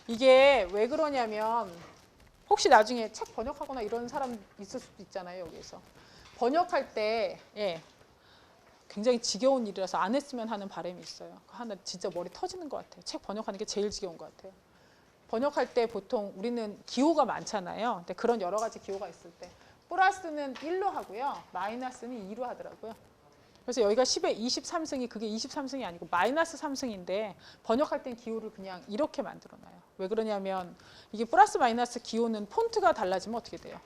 S1: 이게 왜 그러냐면 혹시 나중에 책 번역하거나 이런 사람 있을 수도 있잖아요. 여기서. 번역할 때 굉장히 지겨운 일이라서 안 했으면 하는 바람이 있어요. 하나 진짜 머리 터지는 것 같아요. 책 번역하는 게 제일 지겨운 것 같아요. 번역할 때 보통 우리는 기호가 많잖아요. 근데 그런 여러 가지 기호가 있을 때 플러스는 1로 하고요. 마이너스는 2로 하더라고요. 그래서 여기가 10의 23승이 그게 23승이 아니고 마이너스 3승인데 번역할 땐 기호를 그냥 이렇게 만들어놔요. 왜 그러냐면 이게 플러스 마이너스 기호는 폰트가 달라지면 어떻게 돼요?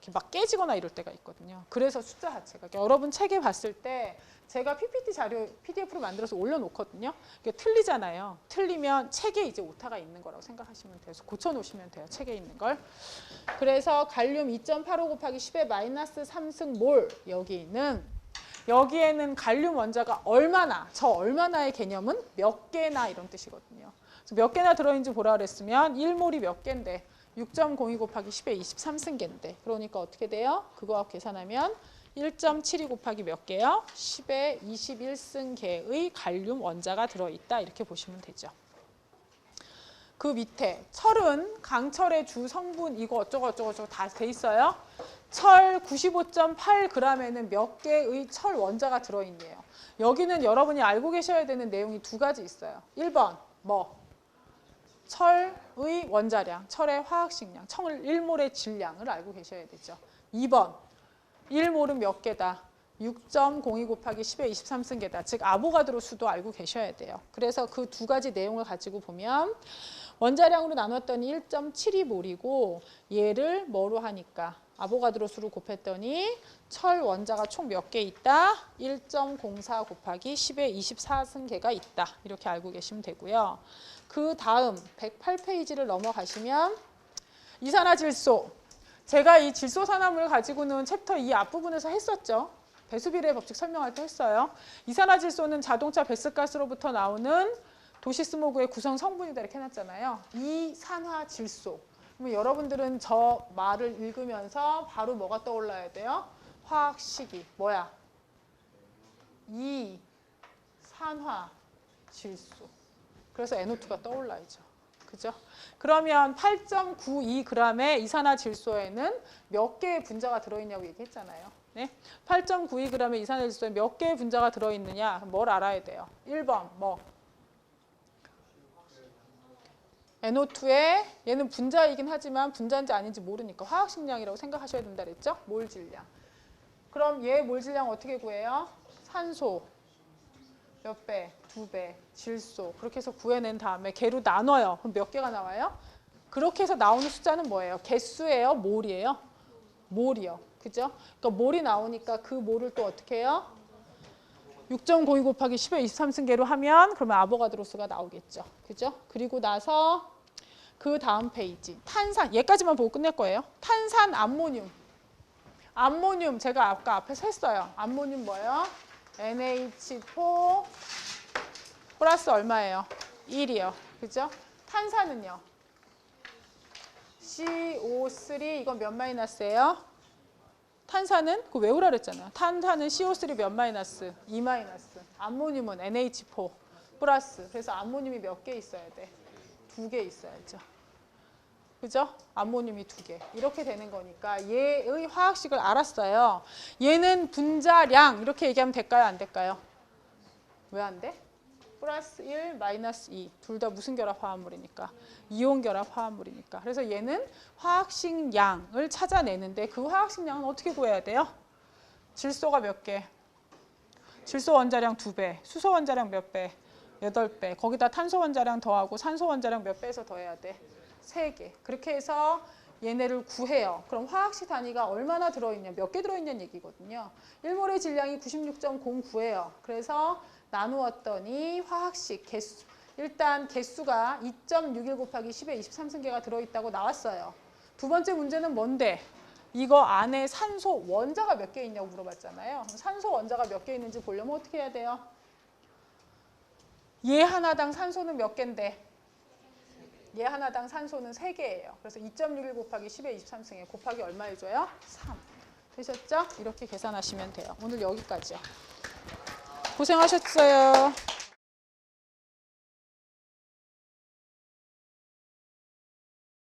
S1: 이렇게 막 깨지거나 이럴 때가 있거든요. 그래서 숫자 자체가 여러분 책에 봤을 때 제가 PPT 자료 PDF로 만들어서 올려놓거든요. 이게 틀리잖아요. 틀리면 책에 이제 오타가 있는 거라고 생각하시면 돼요. 그래서 고쳐놓으시면 돼요. 책에 있는 걸. 그래서 갈륨 2.85 곱하기 10의 마이너스 3승 몰 여기에는 갈륨 원자가 얼마나, 저 얼마나의 개념은 몇 개나 이런 뜻이거든요. 그래서 몇 개나 들어있는지 보라 그랬으면 1몰이 몇 개인데 6.02 곱하기 10의 23승계인데 그러니까 어떻게 돼요? 그거 계산하면 1.72 곱하기 몇 개요? 10의 21승계의 갈륨 원자가 들어있다 이렇게 보시면 되죠. 그 밑에 철은 강철의 주 성분 이거 어쩌고 다 돼 있어요. 철 95.8g에는 몇 개의 철 원자가 들어있네요. 여기는 여러분이 알고 계셔야 되는 내용이 두 가지 있어요. 1번 뭐? 철의 원자량, 철의 화학식량, 철 1몰의 질량을 알고 계셔야 되죠. 2번 1몰은 몇 개다? 6.02 곱하기 10의 23승계다. 즉 아보가드로 수도 알고 계셔야 돼요. 그래서 그 두 가지 내용을 가지고 보면 원자량으로 나눴더니 1.72몰이고 얘를 뭐로 하니까 아보가드로 수로 곱했더니 철 원자가 총 몇 개 있다? 1.04 곱하기 10의 24승계가 있다. 이렇게 알고 계시면 되고요. 그 다음 108페이지를 넘어가시면 이산화질소. 제가 이 질소산화물을 가지고는 챕터 2 앞부분에서 했었죠. 배수비례 법칙 설명할 때 했어요. 이산화질소는 자동차 배스가스로부터 나오는 도시스모그의 구성 성분이다 이렇게 해놨잖아요. 이산화질소. 그러면 여러분들은 저 말을 읽으면서 바로 뭐가 떠올라야 돼요? 화학식이 뭐야? 이산화질소. 그래서 NO2가 떠올라야죠. 그죠? 그러면 8.92g의 이산화질소에는 몇 개의 분자가 들어있냐고 얘기했잖아요. 네? 8.92g의 이산화질소에 몇 개의 분자가 들어있느냐? 뭘 알아야 돼요? 1번 뭐? NO2에 얘는 분자이긴 하지만 분자인지 아닌지 모르니까 화학식량이라고 생각하셔야 된다 그랬죠? 몰 질량. 그럼 얘 몰 질량 어떻게 구해요? 산소 몇 배? 2배. 질소. 그렇게 해서 구해낸 다음에 개로 나눠요. 그럼 몇 개가 나와요? 그렇게 해서 나오는 숫자는 뭐예요? 개수예요? 몰이에요? 몰이요. 그죠? 그러니까 몰이 나오니까 그 몰을 또 어떻게 해요? 6.02 곱하기 10의 23승계로 하면 그러면 아보가드로 수가 나오겠죠. 그죠? 그리고 나서 그 다음 페이지. 탄산. 얘까지만 보고 끝낼 거예요. 탄산 암모늄. 암모늄 제가 아까 앞에서 했어요. 암모늄 뭐예요? NH4 플러스 얼마예요? 1이요. 그죠? 탄산은요? CO3 이건 몇 마이너스예요? 탄산은 그거 외우라 그랬잖아요. 탄산은 CO3 몇 마이너스? 2 마이너스. 암모늄은 NH4 플러스. 그래서 암모늄이 몇 개 있어야 돼? 2개 있어야죠. 그죠? 암모늄이 2개. 이렇게 되는 거니까 얘의 화학식을 알았어요. 얘는 분자량 이렇게 얘기하면 될까요? 안 될까요? 왜 안 돼? 플러스 1, 마이너스 2. 둘 다 무슨 결합 화합물이니까? 이온 결합 화합물이니까. 그래서 얘는 화학식량을 찾아내는데 그 화학식량은 어떻게 구해야 돼요? 질소가 몇 개? 질소 원자량 2배. 수소 원자량 몇 배? 8배. 거기다 탄소 원자량 더하고 산소 원자량 몇 배에서 더해야 돼? 3개. 그렇게 해서 얘네를 구해요. 그럼 화학식 단위가 얼마나 들어있냐, 몇 개 들어있냐는 얘기거든요. 1몰의 질량이 96.09예요. 그래서 나누었더니 화학식 개수, 일단 개수가 2.61 곱하기 10의 23승계가 들어있다고 나왔어요. 두 번째 문제는 뭔데? 이거 안에 산소 원자가 몇 개 있냐고 물어봤잖아요. 산소 원자가 몇 개 있는지 보려면 어떻게 해야 돼요? 얘 하나당 산소는 몇 개인데? 얘 하나당 산소는 3개예요. 그래서 2.61 곱하기 10의 23승에 곱하기 얼마 해줘요? 3. 되셨죠? 이렇게 계산하시면 돼요. 오늘 여기까지요. 고생하셨어요.